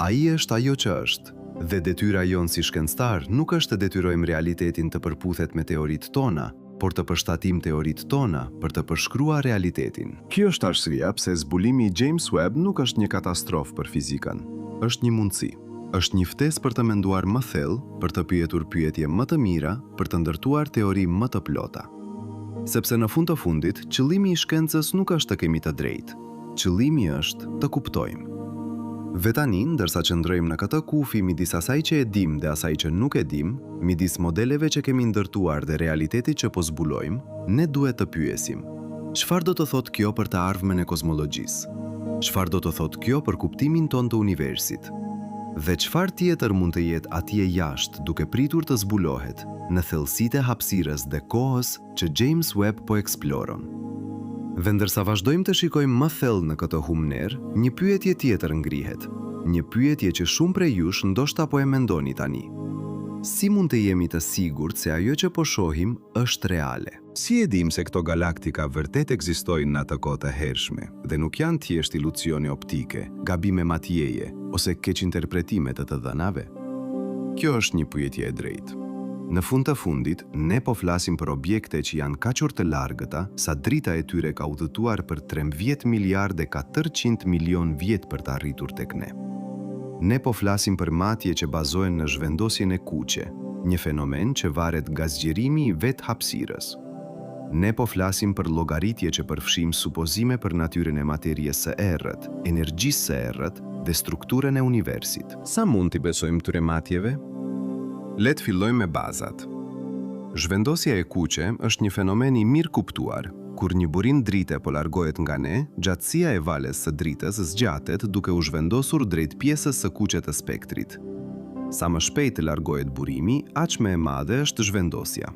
Ai është ajo që është, dhe detyra jonë si shkencëtar nuk është të detyrojmë realitetin të përputhet me teoritë tona, por të përshtatim teoritë tona për të përshkruar realitetin.
Kjo është arsyeja pse zbulimi i James Webb nuk është një katastrofë për fizikën.
Është një mundësi. Është një ftesë për të menduar më thellë, për të pyetur pyetje më të mira, për të ndërtuar teori më të plota. Sepse në fund të fundit, qëllimi i shkencës nuk është të kemi të drejtë. Qëllimi është të kuptojmë. Dhe tani, ndërsa qëndrojmë në këtë kufi midis asaj që e dim dhe asaj që nuk e dim, midis modeleve që kemi ndërtuar dhe realitetit që po zbulojmë, ne duhet të pyesim: çfarë do të thotë kjo për të ardhmen e kozmologjisë? Çfarë do të thotë kjo për kuptimin ton të universit? Dhe çfarë tjetër mund të jetë atje jashtë duke pritur të zbulohet në thellësitë e hapësirës dhe kohës që James Webb po eksploron? Dhe ndërsa vazhdojmë të shikojmë më thellë në këtë humner, një pyetje tjetër ngrihet.
Një pyetje që shumë prej jush ndoshta po e mendoni tani. Si mund të jemi të sigurt se ajo që po shohim është reale?
Si e dim se këto galaktika vërtet ekzistojnë në atë kohë të hershme dhe nuk janë thjesht iluzione optike, gabime matjeje ose keq interpretime të të dhënave? Kjo është një pyetje e drejtë. Në fund të fundit, ne po flasim për objekte që janë kaq të largëta sa drita e tyre ka udhëtuar për 13 miliardë 400 milion vjet për të arritur tek ne. Ne po flasim për matje që bazohen në zhvendosjen e kuqe, një fenomen që varet nga zgjerimi i vetë hapësirës. Ne po flasim për llogaritje që përfshijm supozime për natyrën e materies së errët, energjisë së errët dhe strukturën e universit.
Sa mund t'i besojmë këtyre matjeve?
Le të fillojmë me bazat. Zhvendosja e kuqe është një fenomen i mirë kuptuar. Kur një burim drite po largohet nga ne, gjatësia e valës së dritës zgjatet duke u zhvendosur drejt pjesës së kuqe të spektrit. Sa më shpejt të largohet burimi, aq më e madhe është zhvendosja.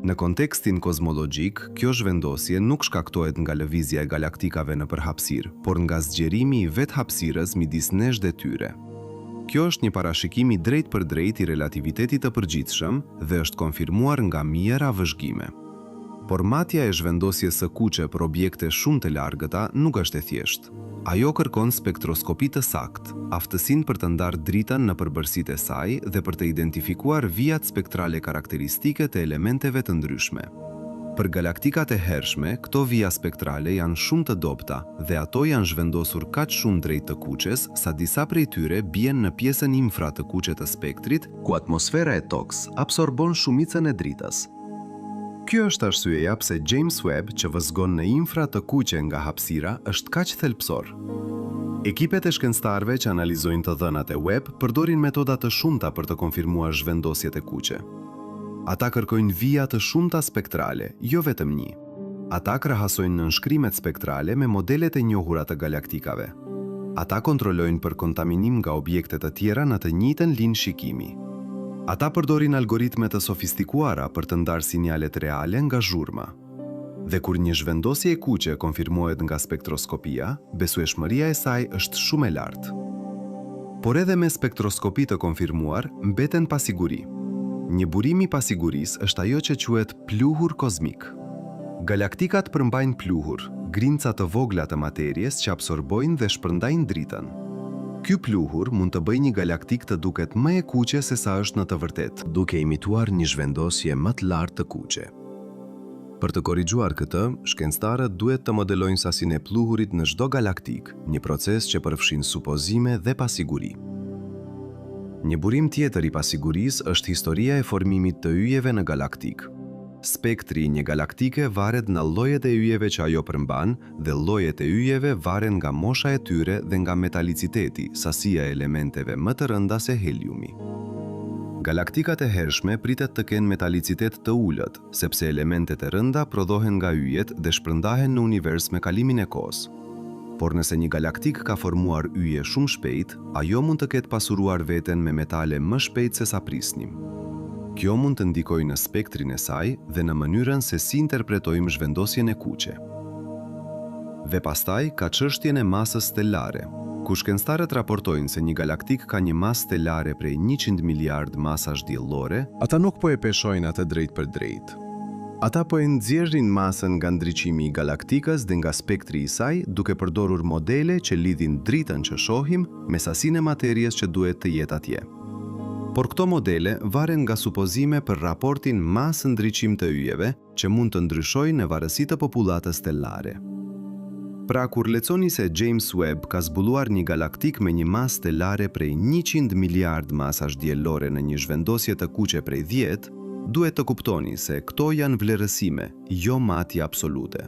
Në kontekstin kozmologjik, kjo zhvendosje nuk shkaktohet nga lëvizja e galaktikave në përhapësirë, por nga zgjerimi i vetë hapësirës midis nesh dhe tyre. Kjo është një parashikim i drejt për drejt i relativitetit të përgjithshëm dhe është konfirmuar nga mijëra vëzhgime. Por matja e zhvendosjes së kuqe për objekte shumë të largëta nuk është e thjeshtë. Ajo kërkon spektroskopi të saktë, aftësinë për të ndarë dritën në përbërësitë e saj dhe për të identifikuar vijat spektrale karakteristike të elementeve të ndryshme. Për galaktikat e hershme, këto vija spektrale janë shumë të dobta dhe ato janë zhvendosur kaq shumë drejt të kuqes sa disa prej tyre bien në pjesën infra të kuqe të spektrit,
ku atmosfera e tokës absorbon shumicën e dritës.
Kjo është arsyeja pse James Webb, që vëzgon në infra të kuqe nga hapësira, është kaq thelbësor. Ekipet e shkencëtarëve që analizojnë të dhënat e Webb përdorin metoda të shumta për të konfirmuar zhvendosjet e kuqe. Ata kërkojnë vija të shumta spektrale, jo vetëm një. Ata krahasojnë nënshkrimet spektrale me modelet e njohura të galaktikave. Ata kontrollojnë për kontaminim nga objekte të tjera në të njëjtën linjë shikimi. Ata përdorin algoritme të sofistikuara për të ndarë sinjalet reale nga zhurma. Dhe kur një zhvendosje e kuqe konfirmohet nga spektroskopia, besueshmëria e saj është shumë e lartë. Por edhe me spektroskopi të konfirmuar, mbeten pasiguri. Një burim i pasigurisë është ajo që quhet pluhur kozmik. Galaktikat përmbajnë pluhur, grinca të vogla të materjes që absorbojnë dhe shpërndajnë dritën. Ky pluhur mund të bëjë një galaktik të duket më e kuqe se sa është në të vërtetë, duke imituar një zhvendosje më të lartë të kuqe. Për të korrigjuar këtë, shkencëtarët duhet të modelojnë sasinë e pluhurit në çdo galaktik, një proces që përfshin supozime dhe pasiguri. Një burim tjetër i pasigurisë është historia e formimit të yjeve në galaktik. Spektri i një galaktike varet nga llojet e yjeve që ajo përmban dhe llojet e yjeve varen nga mosha e tyre dhe nga metaliciteti, sasia e elementeve më të rënda se heliumi. Galaktikat e hershme pritet të kenë metalicitet të ulët, sepse elementet e rënda prodhohen nga yjet dhe shpërndahen në univers me kalimin e kohës. Por nëse një galaktik ka formuar yje shumë shpejt, ajo mund të ketë pasuruar veten me metale më shpejt se sa prisnim. Kjo mund të ndikojë në spektrin e saj dhe në mënyrën se si interpretojmë zhvendosjen e kuqe. Dhe pastaj ka çështjen e masës stelare, ku shkencëtarët raportojnë se një galaktik ka një masë stelare prej 100 miliard masash diellore.
Ata nuk po e peshojnë atë drejt për drejt. Ata po e nxjerrin masën nga ndriçimi i galaktikës dhe nga spektri i saj, duke përdorur modele që lidhin dritën që shohim me sasinë e materjes që duhet të jetë atje. Por këto modele varen nga supozime për raportin masë-ndriçim të yjeve që mund të ndryshojnë në varësi të popullatës stellare. Pra, kur lexoni se James Webb ka zbuluar një galaktik me një masë stellare prej 100 miliard masash diellore në një zhvendosje të kuqe prej 10, duhet të kuptoni se këto janë vlerësime, jo matje absolute.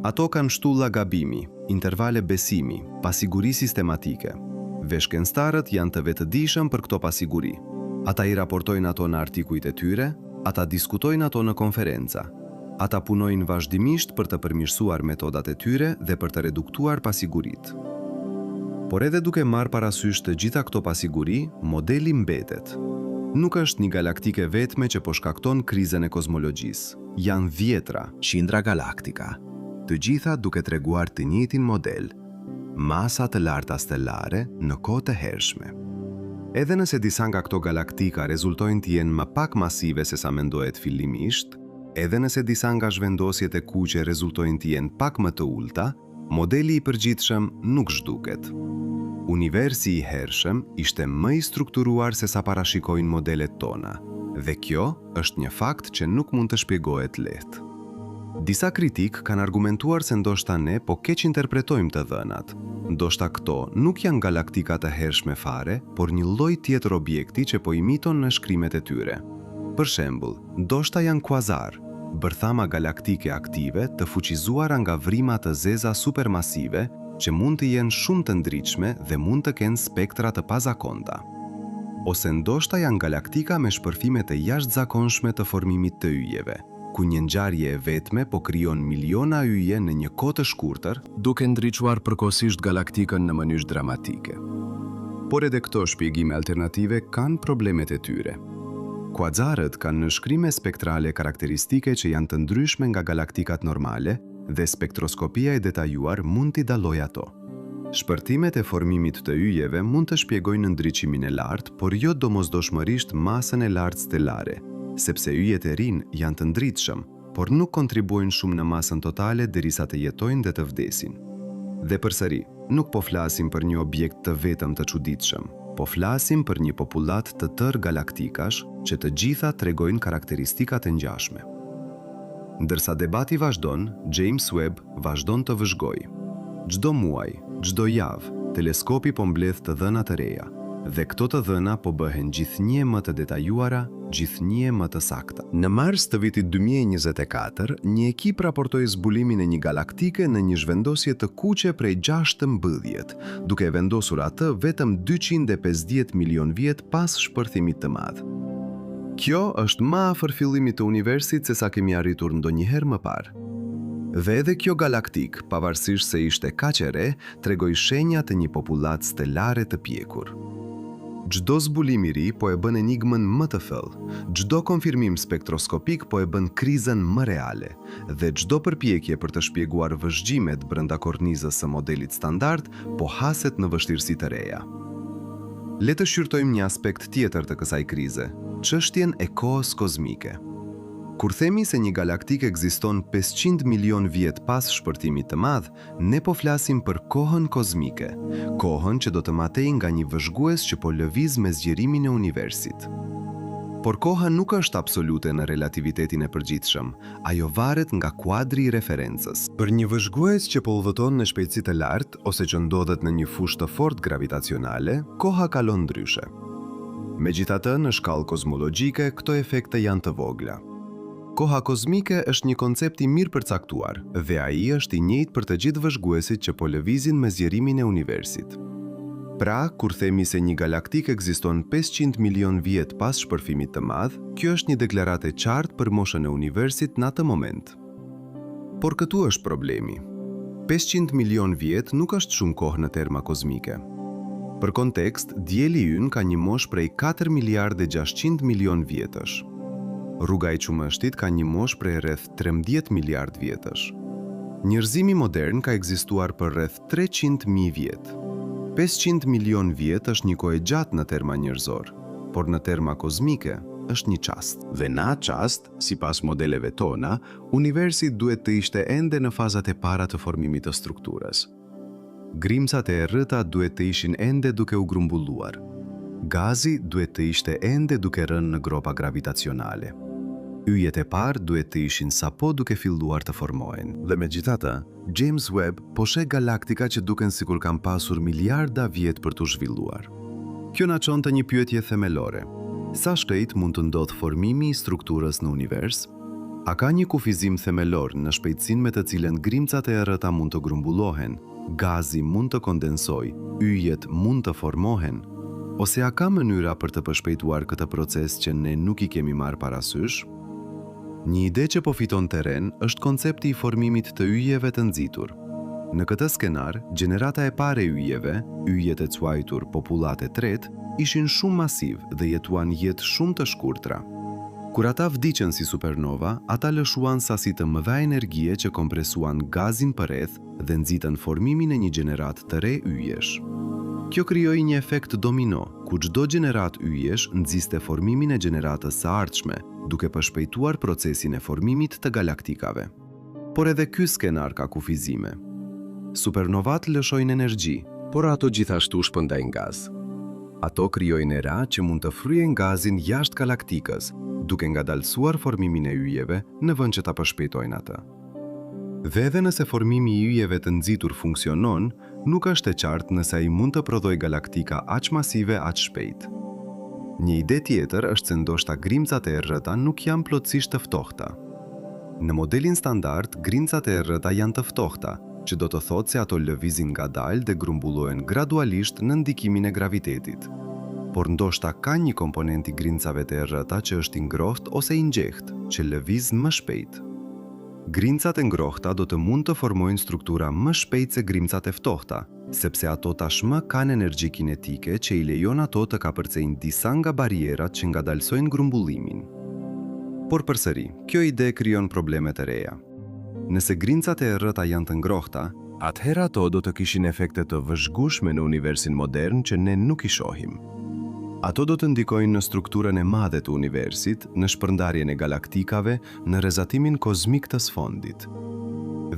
Ato kanë shtulla gabimi, intervale besimi, pasiguri sistematike. Dhe shkencëtarët janë të vetëdijshëm për këto pasiguri. Ata i raportojnë ato në artikujt e tyre, ata diskutojnë ato në konferenca. Ata punojnë vazhdimisht për të përmirësuar metodat e tyre dhe për të reduktuar pasiguritë. Por edhe duke marrë parasysh të gjitha këto pasiguri, modeli mbetet. Nuk është një galaktike vetme që po shkakton krizën e kozmologjisë. Janë dhjetra, qindra galaktika, të gjitha duke treguar të njëjtin model.
masa të larta stellare në kohë të hershme. Edhe nëse disa nga këto galaktika rezultojnë të jenë më pak masive se sa mendohet fillimisht, edhe nëse disa nga zhvendosjet e kuqe rezultojnë të jenë pak më të ulta, modeli i përgjithshëm nuk zhduket. Universi i hershëm ishte më i strukturuar se sa parashikojnë modelet tona, dhe kjo është një fakt që nuk mund të shpjegohet lehtë. Disa kritik kanë argumentuar se ndoshta ne po keq interpretojmë të dhënat. Ndoshta këto nuk janë galaktika të hershme fare, por një lloj tjetër objekti që po imiton në shkrimet e tyre. Për shembull, ndoshta janë kuazar, bërthama galaktike aktive të fuqizuara nga vrima të zeza supermasive që mund të jenë shumë të ndritshme dhe mund të kenë spektra të pazakonta. Ose ndoshta janë galaktika me shpërthime të jashtëzakonshme të formimit të yjeve, ku një ngjarje e vetme po krijon miliona yje në një kohë të shkurtër,
duke ndriçuar përkohësisht galaktikën në mënyrë dramatike. Por edhe këto shpjegime alternative kanë problemet e tyre.
Kuazarët kanë nënshkrime spektrale karakteristike që janë të ndryshme nga galaktikat normale dhe spektroskopia e detajuar mund t'i dallojë ato. Shpërtimet e formimit të yjeve mund të shpjegojnë ndriçimin e lartë, por jo domosdoshmërisht masën e lartë stellare, sepse yjet e rinj janë të ndritshëm, por nuk kontribuojnë shumë në masën totale derisa të jetojnë dhe të vdesin. Dhe përsëri, nuk po flasim për një objekt të vetëm të çuditshëm, po flasim për një popullat të tërë galaktikash që të gjitha tregojnë karakteristika të ngjashme. Ndërsa debati vazhdon, James Webb vazhdon të vëzhgojë. Çdo muaj, çdo javë, teleskopi po mbledh të dhëna të reja, dhe këto të dhëna po bëhen gjithnjë më të detajuara, gjithnjë më të sakta. Në mars të vitit 2024, një ekip raportoi zbulimin e një galaktike në një zhvendosje të kuqe prej 16, duke vendosur atë vetëm 250 milion vjet pas shpërthimit të madh. Kjo është më afër fillimit të universit se sa kemi arritur ndonjëherë më parë. Dhe edhe kjo galaktik, pavarësisht se ishte kaq e re, tregoi shenja të një popullat stelare të pjekur. Çdo zbulim i ri po e bën enigmën më të thellë, çdo konfirmim spektroskopik po e bën krizën më reale, dhe çdo përpjekje për të shpjeguar vëzhgjimet brenda kornizës së modelit standard po haset në vështirësi të reja. Le të shqyrtojmë një aspekt tjetër të kësaj krize, çështjen e kohës kozmike. Kur themi se një galaktik ekziston 500 milion vjet pas shpërtimit të madh, ne po flasim për kohën kozmike, kohën që do të matej nga një vëzhgues që po lëviz me zgjerimin e universit. Por koha nuk është absolute në relativitetin e përgjithshëm, ajo varet nga kuadri i referencës. Për një vëzhgues që po udhëton në shpejtësi të lartë ose që ndodhet në një fushë të fortë gravitacionale, koha kalon ndryshe. Megjithatë, në shkallë kozmologjike, këto efekte janë të vogla. Koha kozmike është një koncept i mirë përcaktuar dhe ai është i njëjtë për të gjithë vëzhguesit që po lëvizin me zgjerimin e universit. Pra, kur themi se një galaktik ekziston 500 milion vjet pas shpërfimit të madh, kjo është një deklaratë e qartë për moshën e universit në atë moment. Por këtu është problemi. 500 milion vjet nuk është shumë kohë në terma kozmike. Për kontekst, dielli ynë ka një moshë prej 4 miliardë 600 milion vjetësh. Rruga e Qumështit ka një moshë prej rreth 13 miliard vjetësh. Njerëzimi modern ka ekzistuar për rreth 300.000 vjet. 500 milion vjet është një kohë e gjatë në terma njerëzor, por në terma kozmike është një çast. Dhe në atë çast, sipas modeleve tona, universi duhet të ishte ende në fazat e para të formimit të strukturës. Grimcat e errëta duhet të ishin ende duke u grumbulluar. Gazi duhet të ishte ende duke rënë në gropa gravitacionale. Yjet e parë duhet të ishin sapo duke filluar të formohen. Dhe megjithatë, James Webb po sheh galaktika që duken sikur kanë pasur miliarda vjet për t'u zhvilluar. Kjo na çon te një pyetje themelore. Sa shpejt mund të ndodh formimi i strukturës në univers? A ka një kufizim themelor në shpejtësinë me të cilën grimcat e errëta mund të grumbullohen, gazi mund të kondensojë, yjet mund të formohen? Ose a ka mënyra për të përshpejtuar këtë proces që ne nuk i kemi marrë parasysh? Një ide që po fiton terren është koncepti i formimit të yjeve të nxitur. Në këtë skenar, gjenerata e parë e yjeve, yjet e quajtur popullat e tretë, ishin shumë masiv dhe jetuan jetë shumë të shkurtra. Kur ata vdiqen si supernova, ata lëshuan sasi të mëdha energjie që kompresuan gazin përreth dhe nxitën formimin e një gjenerat të re yjesh. Kjo krijoi një efekt domino, ku çdo gjenerat yjesh nxiste formimin e gjeneratës së ardhshme, duke përshpejtuar procesin e formimit të galaktikave. Por edhe ky skenar ka kufizime. Supernovat lëshojnë energji,
por ato gjithashtu shpërndajnë gaz. Ato krijojnë era që mund të fryejnë gazin jashtë galaktikës, duke ngadalësuar formimin e yjeve në vend që ta përshpejtojnë atë. Dhe edhe nëse formimi i yjeve të nxitur funksionon, nuk është e qartë nëse ai mund të prodhojë galaktika aq masive aq shpejt. Një ide tjetër është se ndoshta grimcat e errëta nuk janë plotësisht të ftohta. Në modelin standard, grimcat e errëta janë të ftohta, që do të thotë se ato lëvizin ngadalë dhe grumbullohen gradualisht në ndikimin e gravitetit. Por ndoshta ka një komponent i grimcave të errëta që është i ngrohtë ose i ngjehtë, që lëviz më shpejt. Grimcat e ngrohta do të mund të formojnë struktura më shpejt se grimcat e ftohta, sepse ato tashmë kanë energji kinetike që i lejon ato të kapërcejnë disa nga barierat që ngadalsojnë grumbullimin. Por përsëri, kjo ide krijon probleme të reja. Nëse grimcat e errëta janë të ngrohta, atëherë ato do të kishin efekte të vëzhgueshme në universin modern që ne nuk i shohim. Ato do të ndikojnë në strukturën e madhe të universit, në shpërndarjen e galaktikave, në rrezatimin kozmik të sfondit.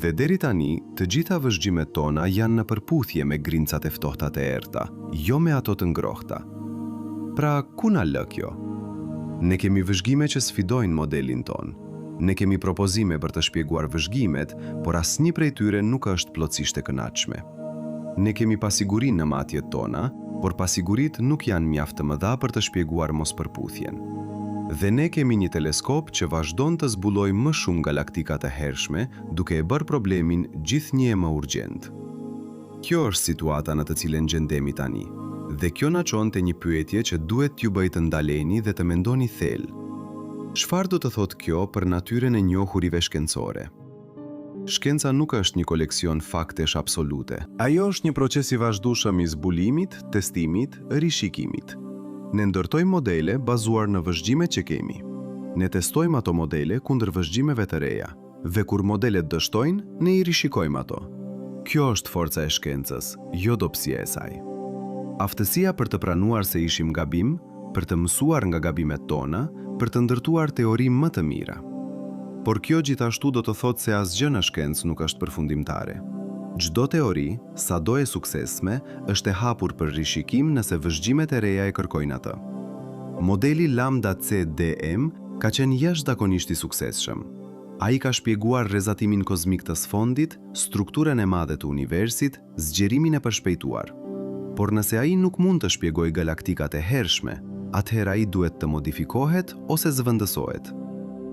Dhe deri tani, të gjitha vëzhgimet tona janë në përputhje me grimcat e ftohta të errëta, jo me ato të ngrohta. Pra, ku na lë kjo? Ne kemi vëzhgime që sfidojnë modelin ton. Ne kemi propozime për të shpjeguar vëzhgimet, por asnjë prej tyre nuk është plotësisht e kënaqshme. Ne kemi pasigurinë në matjet tona, por pasigurit nuk janë mjaft të mëdha për të shpjeguar mospërputhjen. Dhe ne kemi një teleskop që vazhdon të zbulojë më shumë galaktika të hershme, duke e bërë problemin gjithnjë më urgjent. Kjo është situata në të cilën gjendemi tani, dhe kjo na çon te një pyetje që duhet t'ju bëj të ndaleni dhe të mendoni thellë. Çfarë do të thotë kjo për natyrën e njohurive shkencore? Shkenca nuk është një koleksion faktesh absolute. Ajo është një proces i vazhdueshëm i zbulimit, testimit, rishikimit. Ne ndërtojmë modele bazuar në vëzhgimet që kemi. Ne testojmë ato modele kundër vëzhgjimeve të reja, dhe kur modelet dështojnë, ne i rishikojmë ato. Kjo është forca e shkencës, jo dobësia e saj. Aftësia për të pranuar se ishim gabim, për të mësuar nga gabimet tona, për të ndërtuar teori më të mira. Por kjo gjithashtu do të thotë se asgjë në shkencë nuk është përfundimtare. Çdo teori, sado e suksesshme, është e hapur për rishikim nëse vëzhgimet e reja e kërkojnë atë. Modeli Lambda CDM ka qenë jashtëzakonisht i suksesshëm. Ai ka shpjeguar rrezatimin kozmik të sfondit, strukturën e madhe të universit, zgjerimin e përshpejtuar. Por nëse ai nuk mund të shpjegojë galaktikat e hershme, atëherë ai duhet të modifikohet ose zëvendësohet.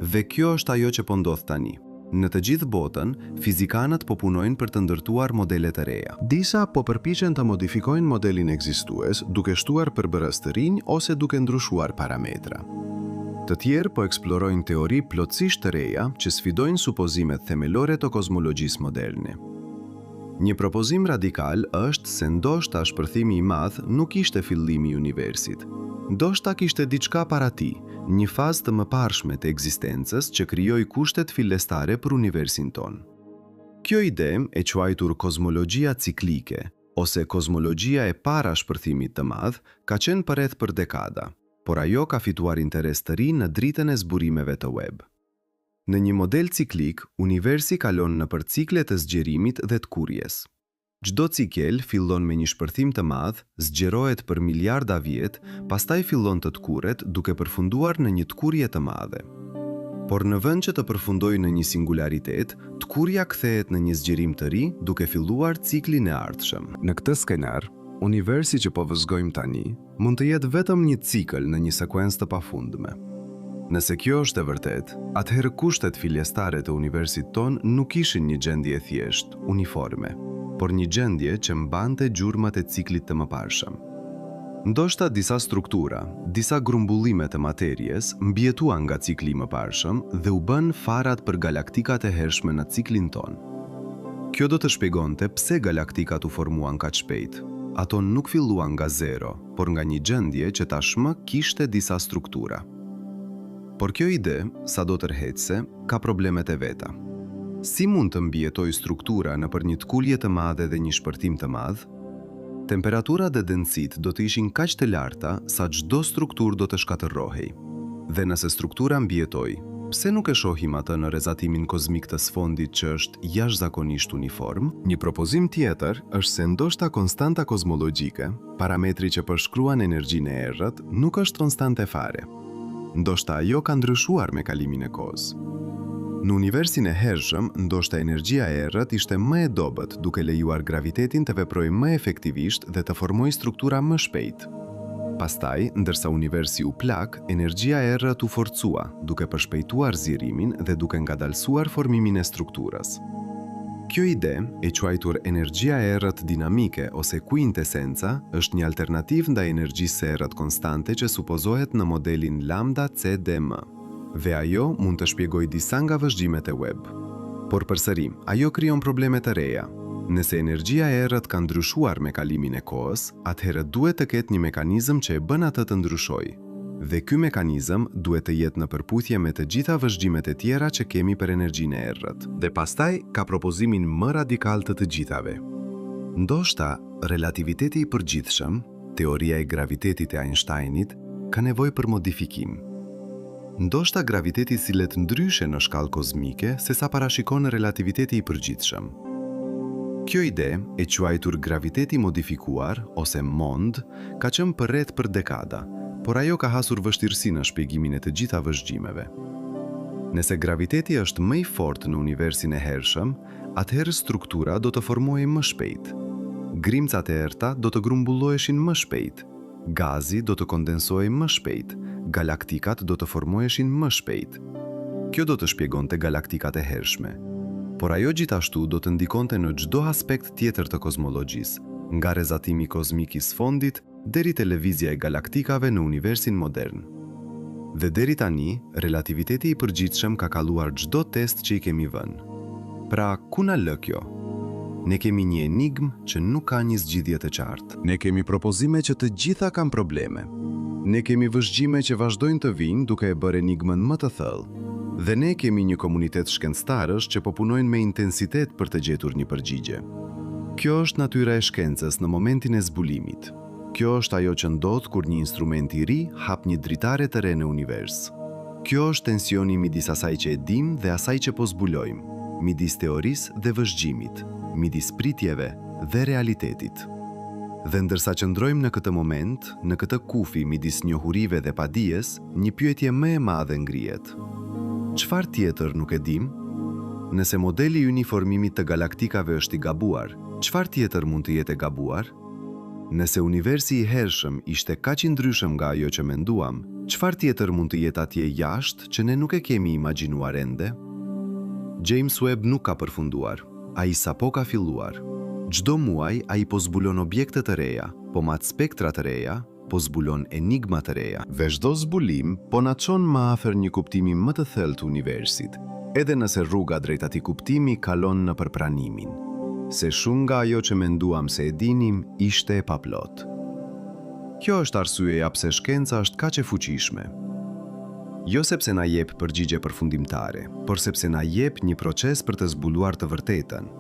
Dhe kjo është ajo që po ndodh tani. Në të gjithë botën, fizikanët po punojnë për të ndërtuar modele të reja. Disa po përpiqen të modifikojnë modelin ekzistues duke shtuar përbërës të rinj ose duke ndryshuar parametra. Të tjerë po eksplorojnë teori plotësisht të reja që sfidojnë supozimet themelore të kozmologjisë moderne. Një propozim radikal është se ndoshta shpërthimi i madh nuk ishte fillimi i universit. Ndoshta kishte diçka para tij, një fazë të mëparshme të ekzistencës që krijoi kushtet fillestare për universin ton. Kjo ide, e quajtur kozmologjia ciklike, ose kozmologjia e para shpërthimit të madh, ka qenë përreth për dekada, por ajo ka fituar interes të ri në dritën e zburimeve të web. Në një model ciklik, universi kalon nëpër cikle të zgjerimit dhe të kurjes. Çdo cikel fillon me një shpërthim të madh, zgjerohet për miliarda vjet, pastaj fillon të tkurret duke përfunduar në një tkurje të madhe. Por në vend që të përfundojë në një singularitet, tkurja kthehet në një zgjerim të ri duke filluar ciklin e ardhshëm. Në këtë skenar, universi që po vëzhgojmë tani mund të jetë vetëm një cikël në një sekuencë të pafundme. Nëse kjo është e vërtet, atëherë kushtet fillestare të universit ton nuk ishin një gjendje thjesht, uniforme, por një gjendje që mbante gjurmat e ciklit të mëparshëm. Ndoshta disa struktura, disa grumbullime të materjes mbjetuan nga cikli i mëparshëm dhe u bën farat për galaktikat e hershme në ciklin ton. Kjo do të shpjegonte pse galaktikat u formuan kaq shpejt. Ato nuk filluan nga zero, por nga një gjendje që tashmë kishte disa struktura. Por kjo ide, sa do tërheqëse, ka problemet e veta. Si mund të mbijetoj struktura nëpër një tkullje të madhe dhe një shpërtim të madh? Temperatura dhe densitët do të ishin kaq të larta sa çdo strukturë do të shkatërrohej. Dhe nëse struktura mbijetoj, pse nuk e shohim atë në rrezatimin kozmik të sfondit që është jashtëzakonisht uniform?
Një propozim tjetër është se ndoshta konstanta kozmologjike, parametri që përshkruan energjinë e errët, nuk është konstante fare. Ndoshta ajo ka ndryshuar me kalimin e kohës. Në universin e hershëm, ndoshta energjia e errët ishte më e dobët, duke lejuar gravitetin të veprojë më efektivisht dhe të formojë struktura më shpejt. Pastaj, ndërsa universi u plak, energjia e errët u forcua, duke përshpejtuar zjerimin dhe duke ngadalësuar formimin e strukturës. Kjo ide, e quajtur energjia e errët dinamike ose kuintesenca, është një alternativë ndaj energjisë së errët konstante që supozohet në modelin lambda CDM. Dhe ajo mund të shpjegoj disa nga vëzhgimet e web. Por përsëri, ajo krijon probleme të reja. Nëse energjia e errët ka ndryshuar me kalimin e kohës, atëherë duhet të ketë një mekanizëm që e bën atë të ndryshojë. Dhe ky mekanizëm duhet të jetë në përputhje me të gjitha vëzhgimet e tjera që kemi për energjinë e errët. Dhe pastaj ka propozimin më radikal të gjithave. Ndoshta, relativiteti i përgjithshëm, teoria e gravitetit e Einsteinit, ka nevojë për modifikim. Ndoshta graviteti sillet ndryshe në shkallë kozmike se sa parashikon relativiteti i përgjithshëm. Kjo ide, e quajtur graviteti modifikuar ose MOND, ka qenë përreth për dekada, por ajo ka hasur vështirësi në shpjegimin e të gjitha vëzhgjimeve. Nëse graviteti është më i fortë në universin e hershëm, atëherë struktura do të formohej më shpejt. Grimcat e errta do të grumbulloheshin më shpejt. Gazi do të kondensohej më shpejt. Galaktikat do të formoheshin më shpejt. Kjo do të shpjegonte galaktikat e hershme. Por ajo gjithashtu do të ndikonte në çdo aspekt tjetër të kozmologjisë, nga rrezatimi kozmik i sfondit deri te lëvizja e galaktikave në universin modern. Dhe deri tani, relativiteti i përgjithshëm ka kalluar çdo test që i kemi vënë. Pra, ku na lë kjo? Ne kemi një enigmë që nuk ka një zgjidhje të qartë.
Ne kemi propozime që të gjitha kanë probleme. Ne kemi vëzhgjime që vazhdojnë të vinë duke e bërë enigmën më të thellë. Dhe ne kemi një komunitet shkencëtarësh që po punojnë me intensitet për të gjetur një përgjigje. Kjo është natyra e shkencës në momentin e zbulimit. Kjo është ajo që ndodh kur një instrument i ri hap një dritare të re në univers. Kjo është tensioni midis asaj që e dim dhe asaj që po zbulojmë, midis teorisë dhe vëzhgjimit, midis pritjeve dhe realitetit. Dhe ndërsa qëndrojmë në këtë moment, në këtë kufi midis njohurive dhe padijes, një pyetje më e madhe ngrihet. Çfarë tjetër nuk e dim? Nëse modeli i uniformimit të galaktikave është i gabuar, çfarë tjetër mund të jetë e gabuar? Nëse universi i hershëm ishte kaq i ndryshëm nga ajo që menduam, çfarë tjetër mund të jetë atje jashtë që ne nuk e kemi imagjinuar ende? James Webb nuk ka përfunduar, ai sapo ka filluar. Çdo muaj ai po zbulon objekte të reja, po mat spektra të reja, po zbulon enigma të reja. Dhe çdo zbulim po na çon më afër një kuptimi më të thellë të universit, edhe nëse rruga drejt atij kuptimi kalon në përpranimin. Se shumë nga ajo që menduam se e dinim ishte e paplot. Kjo është arsyeja pse shkenca është kaq e fuqishme. Jo sepse na jep përgjigje përfundimtare, por sepse na jep një proces për të zbuluar të vërtetën.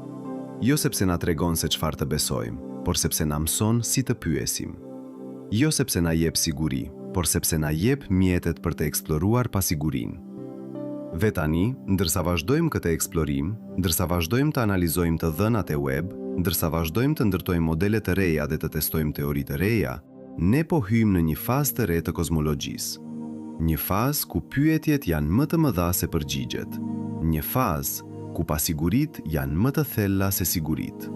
Jo sepse na tregon se çfarë të besojmë, por sepse na mëson si të pyesim. Jo sepse na jep siguri, por sepse na jep mjetet për të eksploruar pasigurinë. Dhe tani, ndërsa vazhdojmë këtë eksplorim, ndërsa vazhdojmë të analizojmë të dhënat e web, ndërsa vazhdojmë të ndërtojmë modele të reja dhe të testojmë teori të reja, ne po hyjmë në një fazë të re të kozmologjisë. Një fazë ku pyetjet janë më të mëdha se përgjigjet. Një fazë ku pasigurit janë më të thella se sigurit.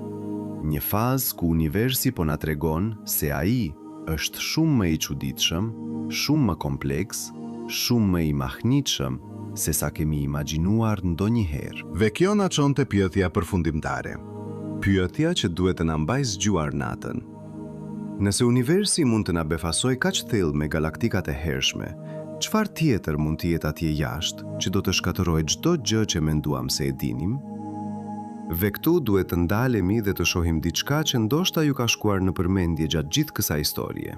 Një fazë ku universi po na tregon se ai është shumë më i çuditshëm, shumë më kompleks, shumë më i mahnitshëm se sa kemi imagjinuar ndonjëherë.
Dhe kjo na çon te pyetja përfundimtare. Pyetja që duhet të na mbajë zgjuar natën.
Nëse universi mund të na befasojë kaq thellë me galaktikat e hershme, çfarë tjetër mund të jetë atje jashtë që do të shkatërrojë çdo gjë që menduam se e dinim? Dhe këtu duhet të ndalemi dhe të shohim diçka që ndoshta ju ka shkuar në përmendje gjatë gjithë kësaj historie.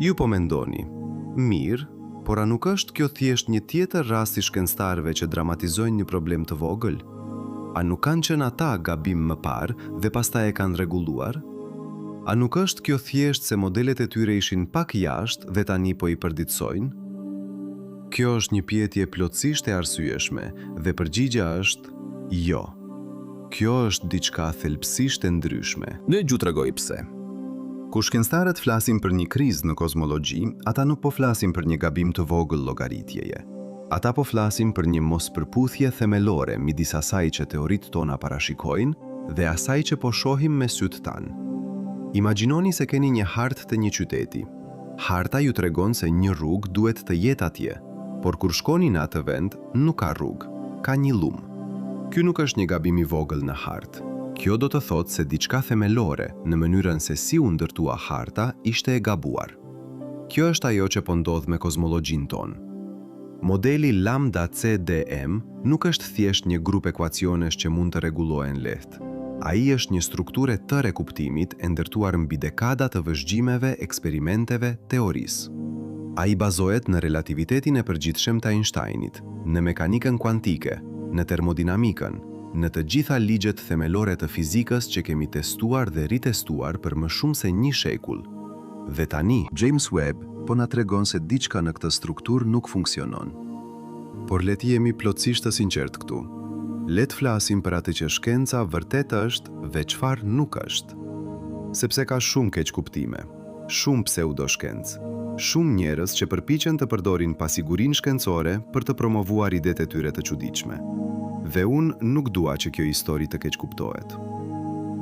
Ju po mendoni, mirë, Por a nuk është kjo thjesht një tjetër rast i shkencëtarëve që dramatizojnë një problem të vogël? A nuk kanë qenë ata gabim më parë dhe pastaj e kanë rregulluar? A nuk është kjo thjesht se modelet e tyre ishin pak jashtë dhe tani po i përditësojnë? Kjo është një pyetje plotësisht e arsyeshme dhe përgjigjja është jo. Kjo është diçka thelbësisht e ndryshme.
Dhe ju tregoj pse. Kur shkencëtarët flasin për një krizë në kozmologji, ata nuk po flasin për një gabim të vogël llogaritjeje. Ata po flasin për një mospërputhje themelore midis asaj që teoritë tona parashikojnë dhe asaj që po shohim me sytë tanë. Imagjinoni se keni një hartë të një qyteti. Harta ju tregon se një rrugë duhet të jetë atje, por kur shkoni në atë vend, nuk ka rrugë, ka një lum. Ky nuk është një gabim i vogël në hartë. Kjo do të thotë se diçka themelore në mënyrën se si u ndërtua harta ishte e gabuar. Kjo është ajo që po ndodh me kozmologjinë tonë. Modeli lambda CDM nuk është thjesht një grup ekuacionesh që mund të rregullohen lehtë. Ai është një strukturë tërë e kuptimit e ndërtuar mbi dekada të vëzhgjimeve, eksperimenteve, teorisë. Ai bazohet në relativitetin e përgjithshëm të Einsteinit, në mekanikën kuantike, në termodinamikën, në të gjitha ligjet themelore të fizikës që kemi testuar dhe ritestuar për më shumë se një shekull. Dhe tani, James Webb po na tregon se diçka në këtë strukturë nuk funksionon. Por le të jemi plotësisht të sinqert këtu. Le të flasim për atë që shkenca vërtet është dhe çfarë nuk është. Sepse ka shumë keq kuptime, shumë pseudoshkencë, shumë njerëz që përpiqen të përdorin pasigurinë shkencore për të promovuar idetë e tyre të çuditshme. Dhe unë nuk dua që kjo histori të keq kuptohet.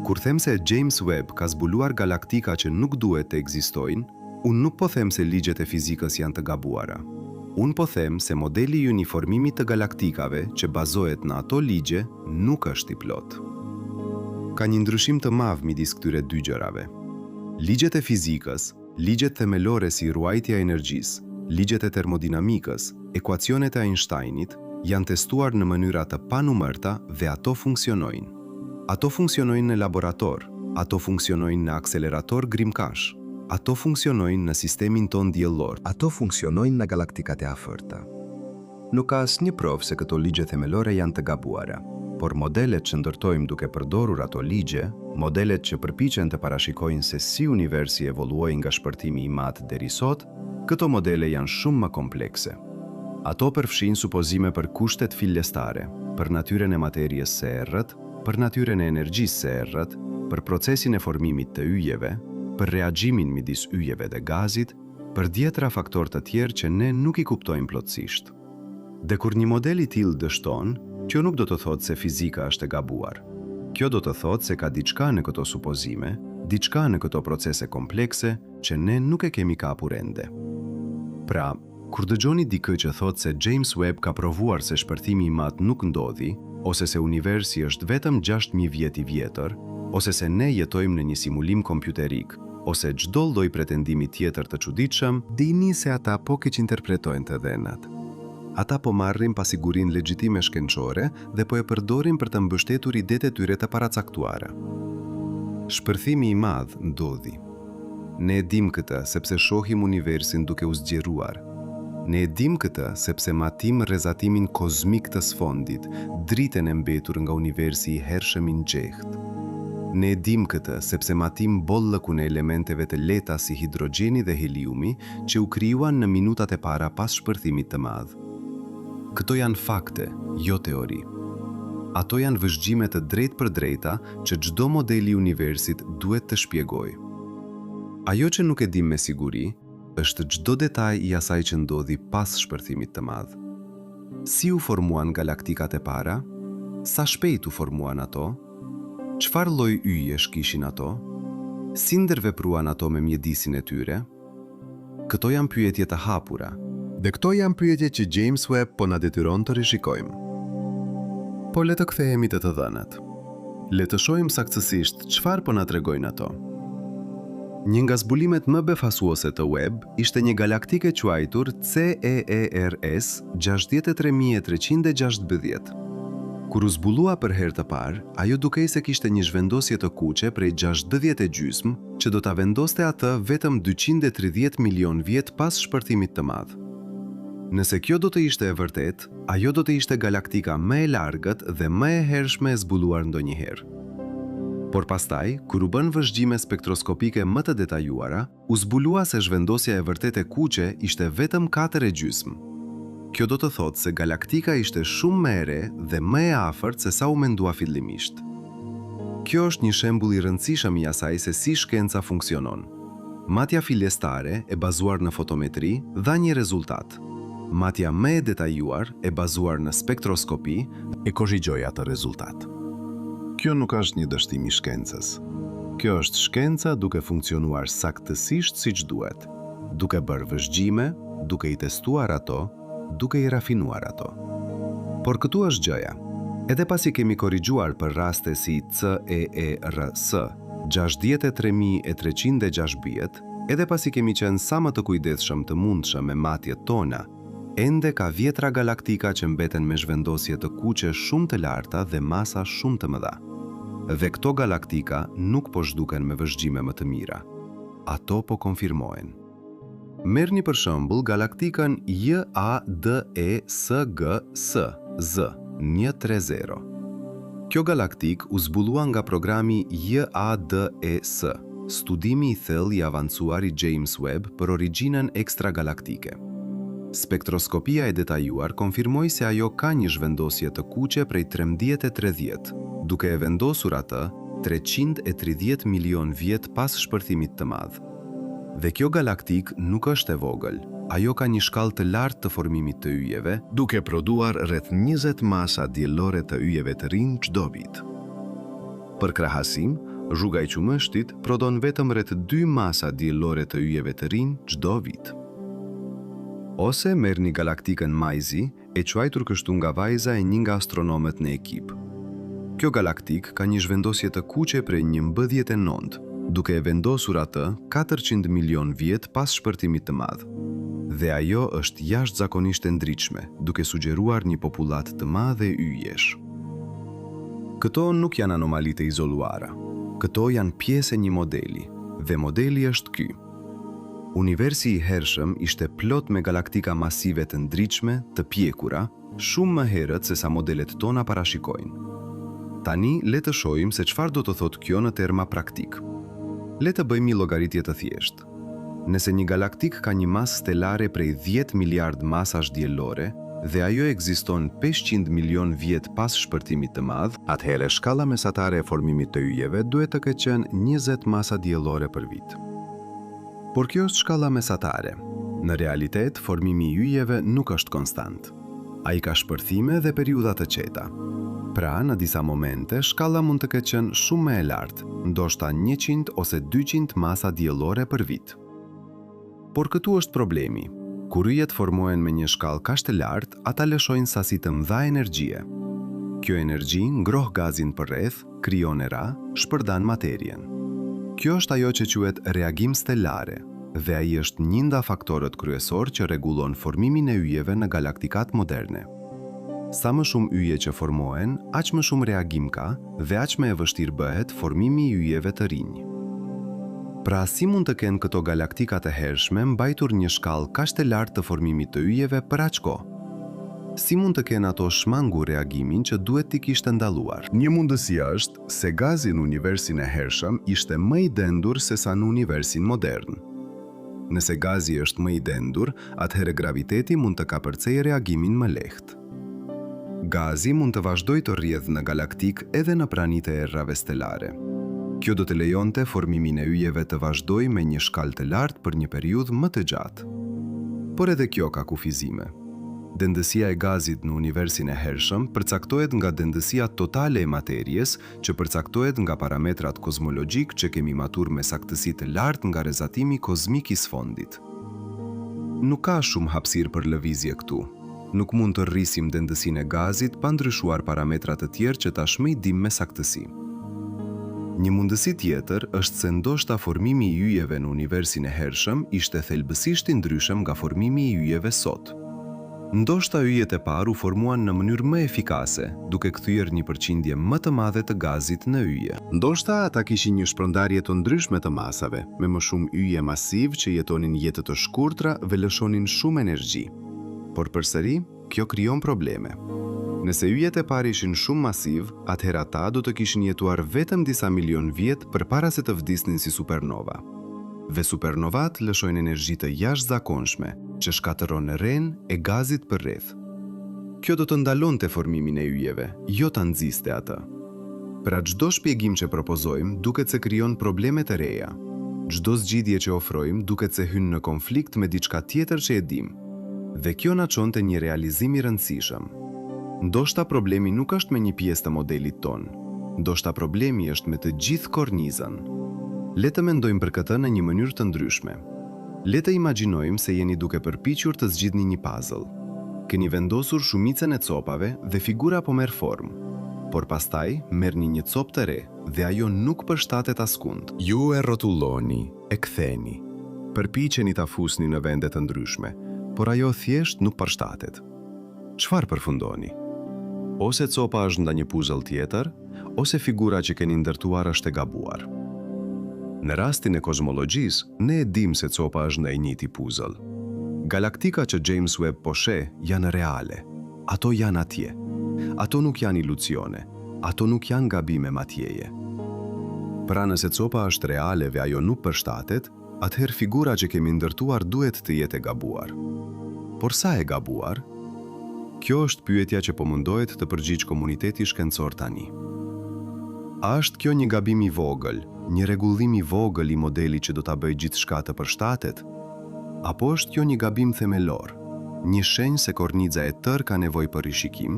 Kur them se James Webb ka zbuluar galaktika që nuk duhet të ekzistojnë, unë nuk po them se ligjet e fizikës janë të gabuara. Unë po them se modeli i uniformimit të galaktikave që bazohet në ato ligje nuk është i plot. Ka një ndryshim të madh midis këtyre dy gjërave. Ligjet e fizikës, ligjet themelore si ruajtja e energjisë, ligjet e termodinamikës, ekuacionet e Einsteinit janë testuar në mënyra të panumërta dhe ato funksionojnë. Ato funksionojnë në laborator, ato funksionojnë në akselerator grimkash, ato funksionojnë në sistemin ton diellor, ato funksionojnë në galaktikat e afërta. Nuk ka asnjë provë se këto ligje themelore janë të gabuara, por modelet që ndërtojmë duke përdorur ato ligje, modelet që përpiqen të parashikojnë se si universi evoluoi nga shpërtimi i madh deri sot, këto modele janë shumë më komplekse. Ato përfshin supozime për kushtet fillestare, për natyrën e materjes së errët, për natyrën e energjisë së errët, për procesin e formimit të yjeve, për reagjimin midis yjeve dhe gazit, për dhjetra faktorë të tjerë që ne nuk i kuptojmë plotësisht. Dhe kur një model i tillë dështon, kjo nuk do të thotë se fizika është e gabuar. Kjo do të thotë se ka diçka në këto supozime, diçka në këto procese komplekse që ne nuk e kemi kapur ende. Pra, kur dëgjoni dikë që thotë se James Webb ka provuar se shpërthimi i madh nuk ndodhi, ose se universi është vetëm 6000 vjet i vjetër, ose se ne jetojmë në një simulim kompjuterik, ose çdo lloj pretendimi tjetër të çuditshëm, dini se ata po keq interpretojnë të dhenat. Ata po marrin pasigurinë legjitime shkencore dhe po e përdorin për të mbështetur idetë e tyre të paracaktuara. Shpërthimi i madh ndodhi. Ne e dim këtë sepse shohim universin duke u zgjeruar. Ne e dim këtë sepse matim rrezatimin kozmik të sfondit, dritën e mbetur nga universi i hershëm i nxehtë. Ne e dim këtë sepse matim bollëkun e elementeve të lehta si hidrogjeni dhe heliumi që u krijuan në minutat e para pas shpërthimit të madh. Këto janë fakte, jo teori. Ato janë vëzhgjime të drejtë për drejta që çdo model i universit duhet të shpjegojë. Ajo që nuk e dim me siguri është çdo detaj i asaj që ndodhi pas shpërthimit të madh. Si u formuan galaktikat e para? Sa shpejt u formuan ato? Çfarë lloj yjesh kishin ato? Si ndërvepruan ato me mjedisin e tyre? Këto janë pyetje të hapura. Dhe këto janë pyetje që James Webb po na detyron të rishikojmë. Por le të kthehemi te të dhënat. Le të shohim saktësisht çfarë po na tregojnë ato. Një nga zbulimet më befasuese të Webb ishte një galaktike quajtur CEERS 63360. Kur u zbulua për herë të parë, ajo dukej se kishte një zhvendosje të kuqe prej 60 që do ta vendoste atë vetëm 230 milion vjet pas shpërthimit të madh.
Nëse kjo do të ishte e vërtet, ajo do të ishte galaktika më e largët dhe më e hershme e zbuluar ndonjëherë. Por pastaj, kur u bën vëzhgjime spektroskopike më të detajuara, u zbulua se zhvendosja e vërtet e kuqe ishte vetëm 4,5. Kjo do të thotë se galaktika ishte shumë më e re dhe më e afërt se sa u mendua fillimisht. Kjo është një shembull i rëndësishëm i asaj se si shkenca funksionon. Matja filestare, e bazuar në fotometri, dha një rezultat. Matja më e detajuar, e bazuar në spektroskopi,
e korrigjoi atë rezultat.
Kjo nuk është një dështim i shkencës. Kjo është shkenca duke funksionuar saktësisht siç duhet, duke bërë vëzhgjime, duke i testuar ato, duke i rafinuar ato. Por këtu është gjëja. Edhe pasi kemi korrigjuar për raste si CEERS 63306, edhe pasi kemi qenë sa më të kujdesshëm të mundshëm me matjet tona, ende ka vjetra galaktika që mbeten me zhvendosje të kuqe shumë të larta dhe masa shumë të mëdha. Dhe këto galaktika nuk po zhduken me vëzhgjime më të mira. Ato po konfirmohen. Merrni për shembull galaktikën JADESGS Z130. Kjo galaktik u zbulua nga programi JADES, studimi i thellë i avancuar i James Webb për origjinën ekstragalaktike. Spektroskopia e detajuar konfirmoi se ajo ka një zhvendosje të kuqe prej 1330, duke e vendosur atë 330 milion vjet pas shpërthimit të madh. Dhe kjo galaktik nuk është e vogël, ajo ka një shkallë të lartë të formimit të yjeve,
duke prodhuar rreth 20 masa diellore të yjeve të rinj çdo vit. Për krahasim, rruga e Qumështit prodhon vetëm rreth 2 masa diellore të yjeve të rinj çdo vit.
Ose merrni galaktikën Majzi, e quajtur kështu nga vajza e një nga astronomët në ekip. Kjo galaktik ka një zhvendosje të kuqe prej 11/9, duke e vendosur atë 400 milion vjet pas shpërtimit të madh. Dhe ajo është jashtëzakonisht e ndritshme, duke sugjeruar një popullat të madhe yjesh. Këto nuk janë anomali të izoluara. Këto janë pjesë e një modeli, dhe modeli është ky. Universi i hershëm ishte plot me galaktika masive të ndritshme, të pjekura, shumë më herët se sa modelet tona parashikojnë. Tani, le të shohim se çfarë do të thotë kjo në terma praktik. Le të bëjmë një llogaritje të thjeshtë. Nëse një galaktik ka një masë stelare prej 10 miliard masash diellore dhe ajo ekziston 500 milion vjet pas shpërtimit të madh,
atëherë shkalla mesatare e formimit të yjeve duhet të ketë qenë 20 masa diellore për vit.
Por kjo është shkalla mesatare. Në realitet, formimi i yjeve nuk është konstant. Ai ka shpërthime dhe periudha të qeta. Pra, në disa momente, shkalla mund të ketë qenë shumë më e lartë, ndoshta 100 ose 200 masa diellore për vit. Por këtu është problemi. Kur yjet formohen me një shkallë kaq të lartë, ata lëshojnë sasi të mëdha energjie. Kjo energji ngroh gazin përreth, krijon era, shpërndan materien. Kjo është ajo që quhet reagim stelare, dhe ai është një nga faktorët kryesor që rregullon formimin e yjeve në galaktikat moderne. Sa më shumë yje që formohen, aq më shumë reagim ka dhe aq më e vështirë bëhet formimi i yjeve të rinj. Pra, si mund të kenë këto galaktika të hershme mbajtur një shkallë kaq të lartë të formimit të yjeve për aq kohë? Si mund të kenë ato shmangur reagimin që duhet t'i kishte ndaluar?
Një mundësi është se gazi në universin e hershëm ishte më i dendur se sa në universin modern. Nëse gazi është më i dendur, atëherë graviteti mund të kapërcej reagimin më lehtë. Gazi mund të vazhdojë të rrjedhë në galaktik edhe në pranitë e errave stelare. Kjo do të lejonte formimin e yjeve të vazhdojë me një shkallë të lartë për një periudhë më të gjatë. Por edhe kjo ka kufizime. Dendësia e gazit në universin e hershëm përcaktohet nga dendësia totale e materjes, që përcaktohet nga parametrat kozmologjik që kemi matur me saktësi të lartë nga rrezatimi kozmik i sfondit. Nuk ka shumë hapësirë për lëvizje këtu. Nuk mund të rrisim dendësinë e gazit pa ndryshuar parametrat të tjerë që tashmë i dim me saktësi. Një mundësi tjetër është se ndoshta formimi i yjeve në universin e hershëm ishte thelbësisht i ndryshëm nga formimi i yjeve sot. Ndoshta yjet e parë u formuan në mënyrë më efikase, duke kthyer një përqindje më të madhe të gazit në yje.
Ndoshta ata kishin një shpërndarje të ndryshme të masave, me më shumë yje masiv që jetonin jetë të shkurtra dhe lëshonin shumë energji. Por përsëri, kjo krijon probleme. Nëse yjet e parë ishin shumë masiv, atëherë ata do të kishin jetuar vetëm disa milion vjet përpara se të vdisnin si supernova. Dhe supernovat lëshojnë energji të jashtëzakonshme që shkatërron rren e gazit përreth. Kjo do të ndalonte formimin e yjeve, jo ta nxiste atë. Pra çdo shpjegim që propozojmë duket se krijon probleme të reja. Çdo zgjidhje që ofrojmë duket se hyn në konflikt me diçka tjetër që e dim. Dhe kjo na çon te një realizim i rëndësishëm. Ndoshta problemi nuk është me një pjesë të modelit ton. Ndoshta problemi është me të gjithë kornizën. Le të mendojmë për këtë në një mënyrë të ndryshme. Le të imagjinojmë se jeni duke përpiqur të zgjidhni një puzzle. Keni vendosur shumicën e copave dhe figura po merr formë. Por pastaj merrni një copë të re dhe ajo nuk përshtatet askund.
Ju e rrotulloni, e ktheni. Përpiqeni ta fusni në vende të ndryshme, por ajo thjesht nuk përshtatet. Çfarë përfundoni? Ose copa është nda një puzzle tjetër, ose figura që keni ndërtuar është e gabuar. Në rastin e kozmologjisë, ne e dim se copa është ndaj njëjti puzzle. Galaktika që James Webb po sheh janë reale. Ato janë atje. Ato nuk janë iluzione. Ato nuk janë gabime matjeje. Pra nëse copa është reale dhe ajo nuk përshtatet, atëherë figura që kemi ndërtuar duhet të jetë e gabuar. Por sa e gabuar? Kjo është pyetja që po mundohet të përgjigj komuniteti shkencor tani. A është kjo një gabim i vogël, një rregullim i vogël i modelit që do ta bëjë gjithçka të përshtatet? Apo është kjo një gabim themelor, një shenjë se korniza e tërë ka nevojë për rishikim?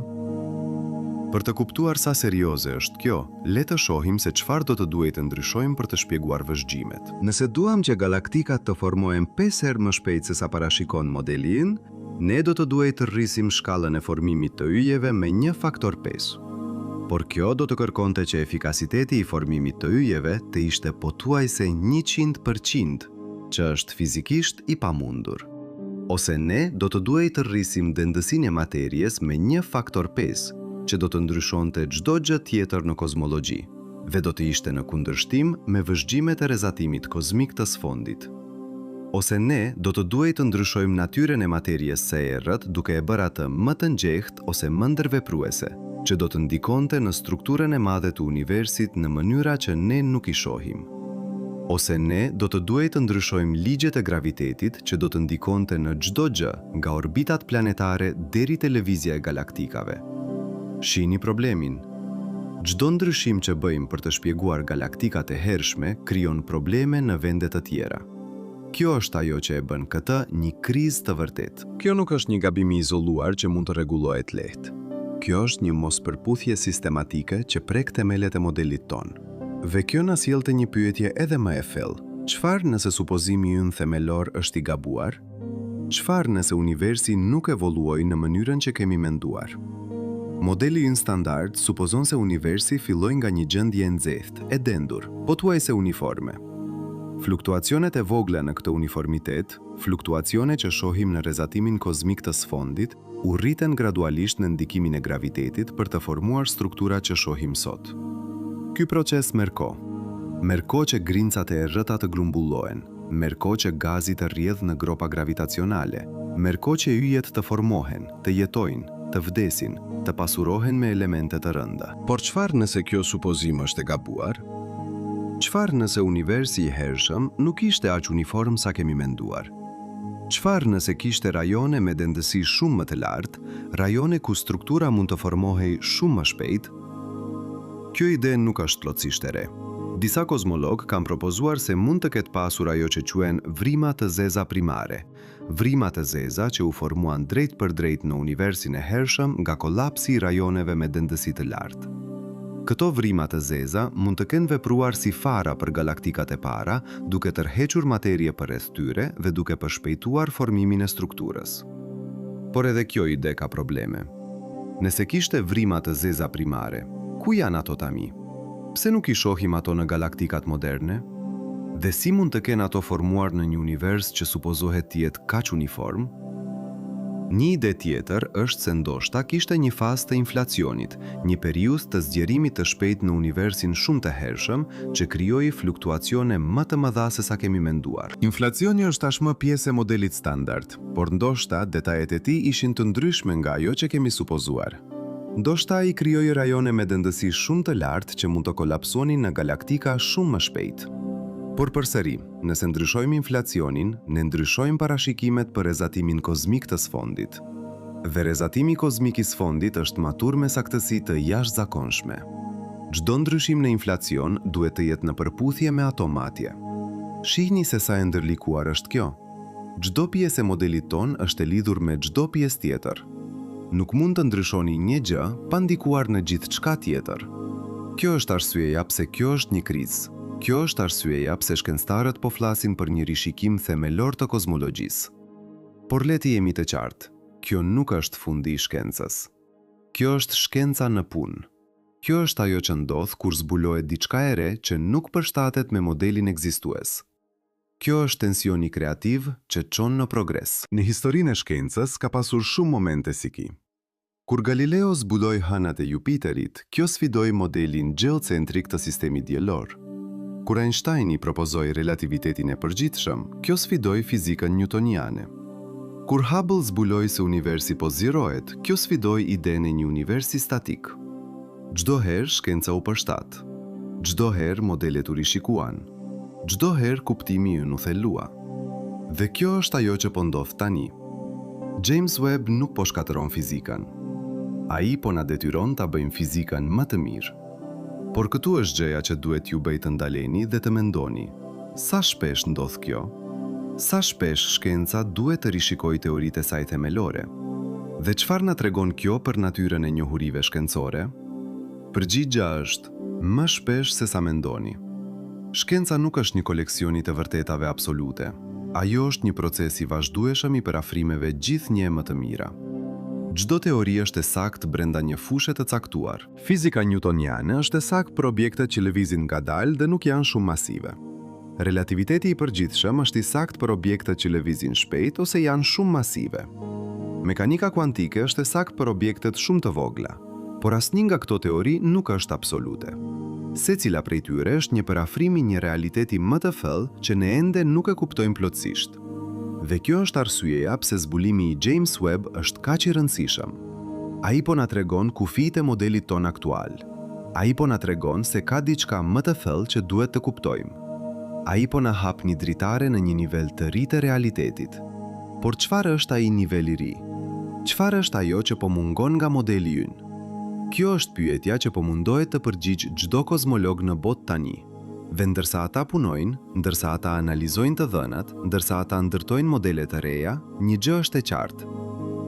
Për të kuptuar sa serioze është kjo, le të shohim se çfarë do të duhet të ndryshojmë për të shpjeguar vëzhgjimet. Nëse duam që galaktikat të formohen 5 herë më shpejt se sa parashikon modeli ynë, ne do të duhet të rrisim shkallën e formimit të yjeve me 1 faktor 5. Por kjo do të kërkonte që efikasiteti i formimit të yjeve të ishte pothuajse 100%, që është fizikisht i pamundur. Ose ne do të duhet të rrisim dendësinë e materjes me 1 faktor 5, që do të ndryshonte çdo gjë tjetër në kozmologji, dhe do të ishte në kundërshtim me vëzhgjimet e rrezatimit kozmik të sfondit. Ose ne do të duhet të ndryshojmë natyrën e materjes së errët duke e bërë atë më të ngjehtë ose më ndërvepruese, që do të ndikonte në strukturën e madhe të universit në mënyra që ne nuk i shohim. Ose ne do të duhet të ndryshojmë ligjet e gravitetit që do të ndikonte në çdo gjë, nga orbitat planetare deri te lëvizja e galaktikave. Shihni problemin. Çdo ndryshim që bëjmë për të shpjeguar galaktikat e hershme krijon probleme në vende të tjera. Kjo është ajo që e bën këtë një krizë të vërtetë. Kjo nuk është një gabim i izoluar që mund të rregullohet lehtë. Kjo është një mospërputhje sistematike që prek themelet e modelit ton. Dhe kjo na sjellte një pyetje edhe më e thellë. Çfarë nëse supozimi ynë themelor është i gabuar? Çfarë nëse universi nuk evoluoi në mënyrën që kemi menduar? Modeli ynë standard supozon se universi filloi nga një gjendje e nxehtë, e dendur, pothuajse uniforme. Fluktuacionet e vogla në këtë uniformitet, fluktuacione që shohim në rrezatimin kozmik të sfondit, u rriten gradualisht në ndikimin e gravitetit për të formuar strukturat që shohim sot. Ky proces merr kohë. Merr kohë që grincat e errëta të grumbullohen, merr kohë që gazi të rrjedh në gropa gravitacionale, merr kohë që yjet të formohen, të jetojnë, të vdesin, të pasurohen me elemente të rënda. Por çfarë nëse kjo supozim është e gabuar? Çfarë nëse universi i hershëm nuk ishte aq uniform sa kemi menduar? Çfarë nëse kishte rajone me dendësi shumë më të lartë, rajone ku struktura mund të formohej shumë më shpejt? Kjo ide nuk është plotësisht e re. Disa kozmolog kanë propozuar se mund të ketë pasur ajo që quhen vrima të zeza primare, vrima të zeza që u formuan drejt për drejt në universin e hershëm nga kolapsi i rajoneve me dendësi të lartë. Këto vrima të zeza mund të kenë vepruar si fara për galaktikat e para, duke tërhequr materie përreth tyre dhe duke përshpejtuar formimin e strukturës. Por edhe kjo ide ka probleme. Nëse kishte vrima të zeza primare, ku janë ato tani? Pse nuk i shohim ato në galaktikat moderne? Dhe si mund të kenë ato formuar në një univers që supozohet të jetë kaq uniform?
Një ide tjetër është se ndoshta kishte një fazë të inflacionit, një periudhë të zgjerimit të shpejt në universin shumë të hershëm që krijoi fluktuacione më të mëdha se sa kemi menduar.
Inflacioni është tashmë pjesë e modelit standard, por ndoshta detajet e tij ishin të ndryshme nga ajo që kemi supozuar. Ndoshta ai krijoi rajone me dëndësi shumë të lartë që mund të kolapsonin në galaktika shumë më shpejt. Por përsëri, nëse ndryshojmë inflacionin, ne ndryshojmë parashikimet për rrezatimin kozmik të sfondit. Dhe rrezatimi kozmik i sfondit është matur me saktësi të jashtëzakonshme. Çdo ndryshim në inflacion duhet të jetë në përputhje me automatje. Shihni se sa e ndërlikuar është kjo. Çdo pjesë e modelit ton është e lidhur me çdo pjesë tjetër. Nuk mund të ndryshoni një gjë pa ndikuar në gjithçka tjetër. Kjo është arsyeja pse kjo është një krizë. Kjo është arsyeja pse shkencëtarët po flasin për një rishikim themelor të kozmologjisë. Por le të jemi të qartë, kjo nuk është fundi i shkencës. Kjo është shkenca në punë. Kjo është ajo që ndodh kur zbulohet diçka e re që nuk përshtatet me modelin ekzistues. Kjo është tensioni kreativ që çon në progres. Në historinë e shkencës ka pasur shumë momente si ky. Kur Galileo zbuloi hënat e Jupiterit, kjo sfidoi modelin geocentrik të sistemit diellor. Kur Einsteini propozoi relativitetin e përgjithshëm, kjo sfidoi fizikën newtoniane. Kur Hubble zbuloi se universi po zgjerohet, kjo sfidoi idenë e një universi statik. Çdo herë shkenca u përshtat. Çdo herë modelet u rishikuan. Çdo herë kuptimi ynë u thelua. Dhe kjo është ajo që po ndodh tani. James Webb nuk po shkatëron fizikën. Ai po na detyron ta bëjmë fizikën më të mirë. Por këtu është gjëja që duhet ju bëj të ndaleni dhe të mendoni. Sa shpesh ndodh kjo? Sa shpesh shkenca duhet të rishikojë teoritë e saj themelore? Dhe çfarë na tregon kjo për natyrën e njohurive shkencore? Përgjigjja është më shpesh se sa mendoni. Shkenca nuk është një koleksion i të vërtetave absolute. Ajo është një proces i vazhdueshëm i parafrimeve gjithnjë më të mira. Çdo teori është e saktë brenda një fushe të caktuar. Fizika newtoniane është e saktë për objektet që lëvizin ngadalë dhe nuk janë shumë masive. Relativiteti i përgjithshëm është i saktë për objektet që lëvizin shpejt ose janë shumë masive. Mekanika kuantike është e saktë për objektet shumë të vogla, por asnjë nga këto teori nuk është absolute. Secila prej tyre është një parafrim i një realiteti më të thellë që ne ende nuk e kuptojmë plotësisht. Dhe kjo është arsyeja pse zbulimi i James Webb është kaq i rëndësishëm. Ai po na tregon kufijtë e modelit ton aktual. Ai po na tregon se ka diçka më të thellë që duhet të kuptojmë. Ai po na hap një dritare në një nivel të ri të realitetit. Por çfarë është ai nivel i ri? Çfarë është ajo që po mungon nga modeli ynë? Kjo është pyetja që po mundohet të përgjigj çdo kozmolog në botë tani. Dhe ndërsa ata punojnë, ndërsa ata analizojnë të dhënat, ndërsa ata ndërtojnë modele të reja, një gjë është e qartë.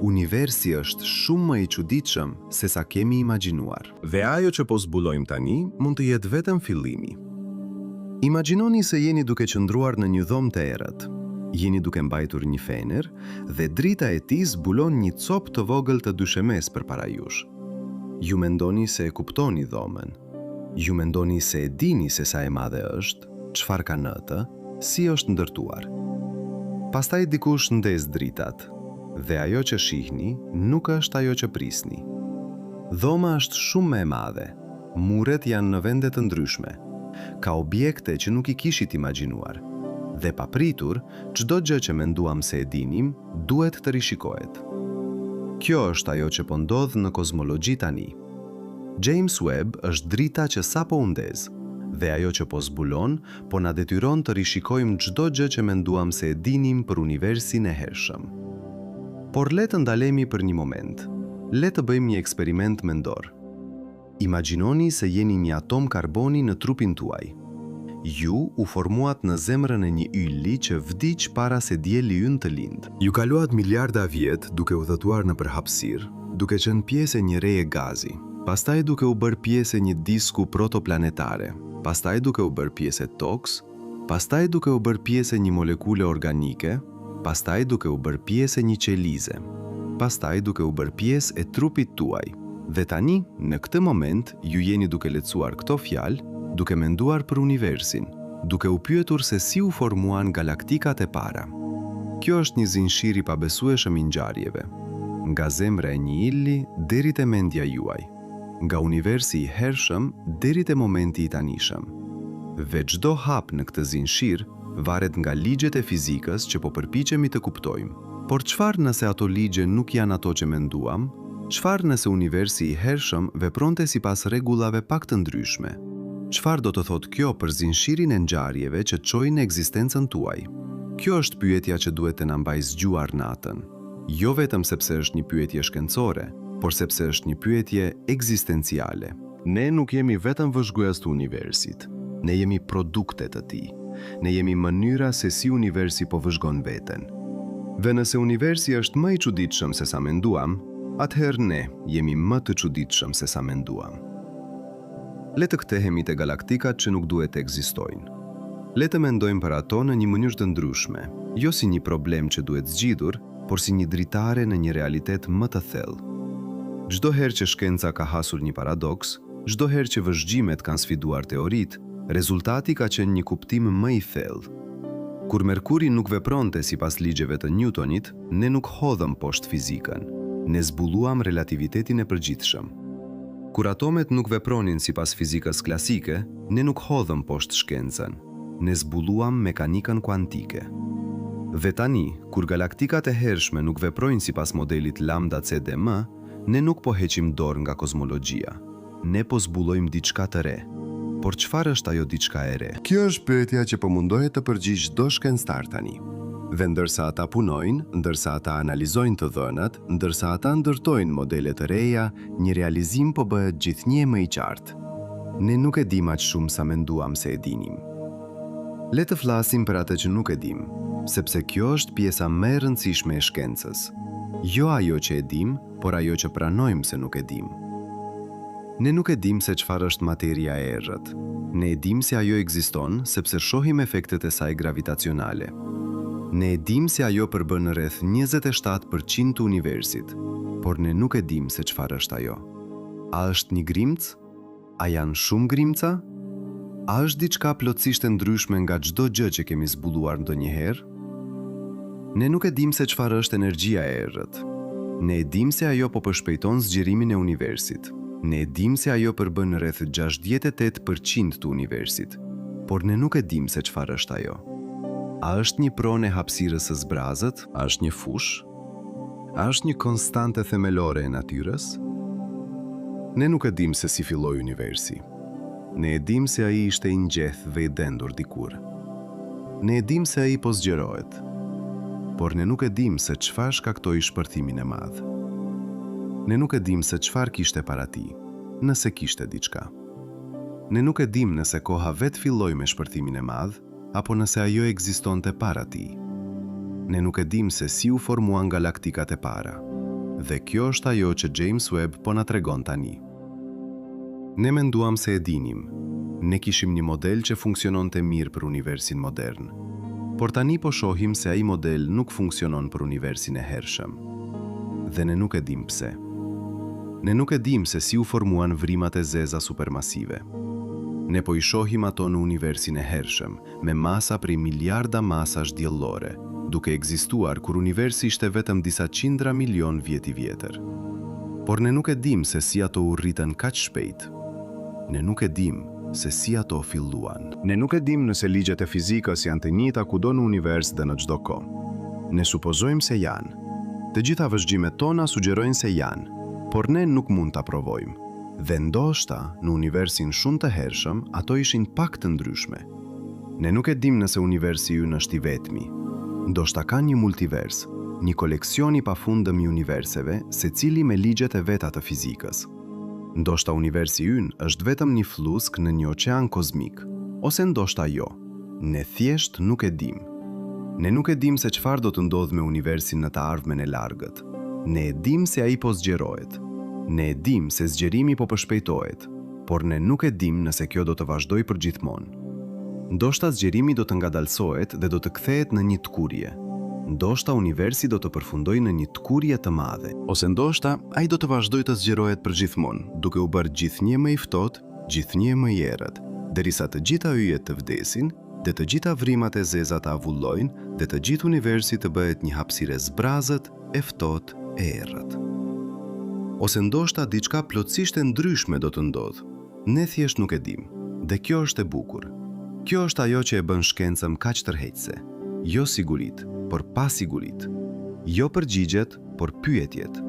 Universi është shumë më i çuditshëm se sa kemi imagjinuar. Dhe ajo që po zbulojmë tani mund të jetë vetëm fillimi. Imagjinoni se jeni duke qëndruar në një dhomë të errët. Jeni duke mbajtur një fener dhe drita e tij zbulon një copë të vogël të dyshemes përpara jush. Ju mendoni se e kuptoni dhomën. Ju mendoni se e dini se sa e madhe është, çfarë ka në të, si është ndërtuar. Pastaj dikush ndes dritat, dhe ajo që shihni nuk është ajo që prisni. Dhoma është shumë më e madhe, muret janë në vende të ndryshme, ka objekte që nuk i kishit imagjinuar, dhe papritur, çdo gjë që menduam se e dinim, duhet të rishikohet. Kjo është ajo që po ndodh në kozmologji tani. James Webb është drita që sapo u ndez, dhe ajo që po zbulon, po na detyron të rishikojmë çdo gjë që menduam se e dinim për universin e hershëm. Por le të ndalemi për një moment. Le të bëjmë një eksperiment mendor. Imagjinoni se jeni një atom karboni në trupin tuaj. Ju u formuat në zemrën e një ylli që vdiq para se dielli ynë të lind. Ju kaluat miliarda vjet duke u dhëtuar në përhapësirë, duke qenë pjesë e një reje gazi. Pastaj duke u bërë pjesë e një disku protoplanetare, pastaj duke u bërë pjesë e tokës, pastaj duke u bërë pjesë e një molekule organike, pastaj duke u bërë pjesë e një qelize, pastaj duke u bërë pjesë e trupit tuaj. Dhe tani, në këtë moment, ju jeni duke lecuar këto fjalë, duke menduar për universin, duke u pyetur se si u formuan galaktikat e para. Kjo është një zinshir i pabesueshëm i ngjarjeve.
nga zemra e një illi deri te mendja juaj, nga universi i hershëm deri te momenti i tanishëm. Ve çdo hap në këtë zinshir varet nga ligjet e fizikës që po përpiqemi të kuptojmë. Por çfarë nëse ato ligje nuk janë ato që menduam? Çfarë nëse universi i hershëm vepronte sipas rregullave pak të ndryshme? Çfarë do të thotë kjo për zinxhirin e ngjarjeve që çojnë në ekzistencën tuaj? Kjo është pyetja që duhet të na mbajë zgjuar natën. Jo vetëm sepse është një pyetje shkencore, por sepse është një pyetje ekzistenciale.
Ne nuk jemi vetëm vëzhgues të universit. Ne jemi produkte të tij. Ne jemi mënyra se si universi po vëzhgon veten. Dhe nëse universi është më i çuditshëm se sa menduam, atëherë ne jemi më të çuditshëm se sa menduam. Le të kthehemi te galaktikat që nuk duhet të ekzistojnë. Le të mendojmë për ato në një mënyrë të ndryshme, jo si një problem që duhet zgjidhur, por si një dritare në një realitet më të thellë. Çdo herë që shkenca ka hasur një paradoks, çdo herë që vëzhgjimet kanë sfiduar teoritë, rezultati ka qenë një kuptim më i thellë. Kur Merkuri nuk vepronte sipas ligjeve të Newtonit, ne nuk hodhëm poshtë fizikën. Ne zbuluam relativitetin e përgjithshëm. Kur atomet nuk vepronin sipas fizikës klasike, ne nuk hodhëm poshtë shkencën. Ne zbuluam mekanikën kuantike. Dhe tani, kur galaktikat e hershme nuk veprojnë sipas modelit lambda CDM, ne nuk po heqim dorë nga kozmologjia. Ne po zbulojmë diçka të re. Por çfarë është ajo diçka e re?
Kjo është pyetja që po mundohet të përgjigjë çdo shkencëtar tani.
Dhe ndërsa ata punojnë, ndërsa ata analizojnë të dhënat, ndërsa ata ndërtojnë modele të reja, një realizim po bëhet gjithnjë më i qartë. Ne nuk e dim aq shumë sa menduam se e dinim. Le të flasim për atë që nuk e dim, sepse kjo është pjesa më e rëndësishme e shkencës. Jo ajo që e dim, por ajo që pranojmë se nuk e dim. Ne nuk e dim se çfarë është materia e errët. Ne e dim se ajo ekziston sepse shohim efektet e saj gravitacionale. Ne e dim se ajo përbën rreth 27% të universit, por ne nuk e dim se çfarë është ajo. A është një grimc? A janë shumë grimca? A është diçka plotësisht e ndryshme nga çdo gjë që kemi zbuluar ndonjëherë? Ne nuk e dim se çfarë është energjia e errët. Ne e dim se ajo po përshpejton zgjerimin e universit. Ne e dim se ajo përbën rreth 68% të universit, por ne nuk e dim se çfarë është ajo. A është një pronë e hapësirës së zbrazët? A është një fushë? A është një konstante themelore e natyrës? Ne nuk e dim se si filloi universi. Ne e dim se ai ishte i ngjethë dhe i dendur dikur. Ne e dim se ai po zgjerohet. Por ne nuk e dim se çfarë shkaktoi shpërthimin e madh. Ne nuk e dim se çfarë kishte para tij, nëse kishte diçka. Ne nuk e dim nëse koha vetë filloi me shpërthimin e madh, apo nëse ajo ekzistonte para tij. Ne nuk e dim se si u formuan galaktikat e para. Dhe kjo është ajo që James Webb po na tregon tani. Ne menduam se e dinim. Ne kishim një model që funksiononte mirë për universin modern. Por tani po shohim se ai model nuk funksionon për universin e hershëm. Dhe ne nuk e dim pse. Ne nuk e dim se si u formuan vrimat e zeza supermasive. Ne po i shohim ato në universin e hershëm, me masa prej miliarda masash diellore, duke ekzistuar kur universi ishte vetëm disa qindra milion vjet i vjetër. Por ne nuk e dim se si ato u rritën kaq shpejt. Ne nuk e dim se si ato filluan.
Ne nuk e dim nëse ligjet e fizikës janë të njëjta kudo në univers dhe në çdo kohë. Ne supozojmë se janë. Të gjitha vëzhgjimet tona sugjerojnë se janë, por ne nuk mund ta provojmë. Dhe ndoshta, në universin shumë të hershëm, ato ishin pak të ndryshme. Ne nuk e dim nëse universi ynë është i vetmi. Ndoshta ka një multivers, një koleksion i pafundëm i universive, secili me ligjet e veta të fizikës. Ndoshta universi ynë është vetëm një flusk në një oqean kozmik, ose ndoshta jo. Ne thjesht nuk e dim. Ne nuk e dim se çfarë do të ndodhë me universin në të ardhmen e largët. Ne e dim se ai po zgjerohet. Ne e dim se zgjerimi po përshpejtohet, por ne nuk e dim nëse kjo do të vazhdojë përgjithmonë. Ndoshta zgjerimi do të ngadalsohet dhe do të kthehet në një tkurje. Ndoshta universi do të përfundojë në një tkurje të madhe, ose ndoshta ai do të vazhdojë të zgjerohet përgjithmonë, duke u bërë gjithnjë më i ftohtë, gjithnjë më i errët, derisa të gjitha yjet të vdesin, dhe të gjitha vrimat e zeza të avullojnë, dhe të gjithë universi të bëhet një hapësirë zbrazët, e ftohtë, e errët. Ose ndoshta diçka plotësisht e ndryshme do të ndodhë. Ne thjesht nuk e dim. Dhe kjo është e bukur. Kjo është ajo që e bën shkencën kaq tërheqëse. Jo sigurit, por pasigurit. Jo përgjigjet, por pyetjet.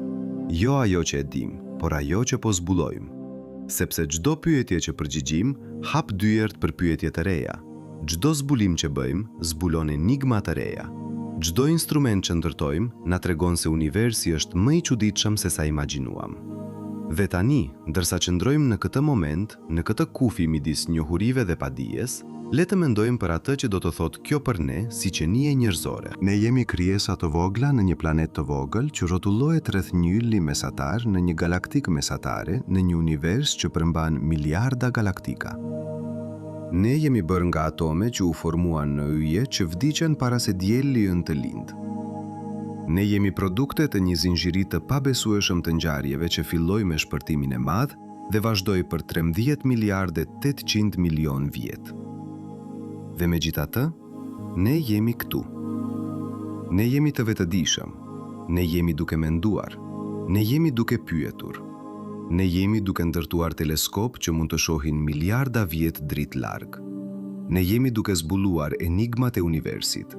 Jo ajo që e dim, por ajo që po zbulojmë. Sepse çdo pyetje që përgjigjim hap dyert për pyetje të reja. Çdo zbulim që bëjmë zbulon enigma të reja. Çdo instrument që ndërtojmë na tregon se universi është më i çuditshëm se sa imagjinuam. Dhe tani, ndërsa qëndrojmë në këtë moment, në këtë kufi midis njohurive dhe padijes, le të mendojmë për atë që do të thotë kjo për ne si qenie njerëzore.
Ne jemi krijesa të vogla në një planet të vogël që rrotullohet rreth një ylli mesatar në një galaktikë mesatare në një univers që përmban miliarda galaktika.
Ne jemi bërë nga atome që u formuan në yje që vdiqen para se dielli ynë të lindë. Ne jemi produkte të një zinxhiri të pabesueshëm të ngjarjeve që filloi me shpërtimin e madh dhe vazhdoi për 13 miliardë 800 milion vjet. Dhe megjithatë, ne jemi këtu. Ne jemi të vetëdijshëm. Ne jemi duke menduar. Ne jemi duke pyetur. Ne jemi duke ndërtuar teleskop që mund të shohin miliarda vjet dritë larg. Ne jemi duke zbuluar enigmat e universit.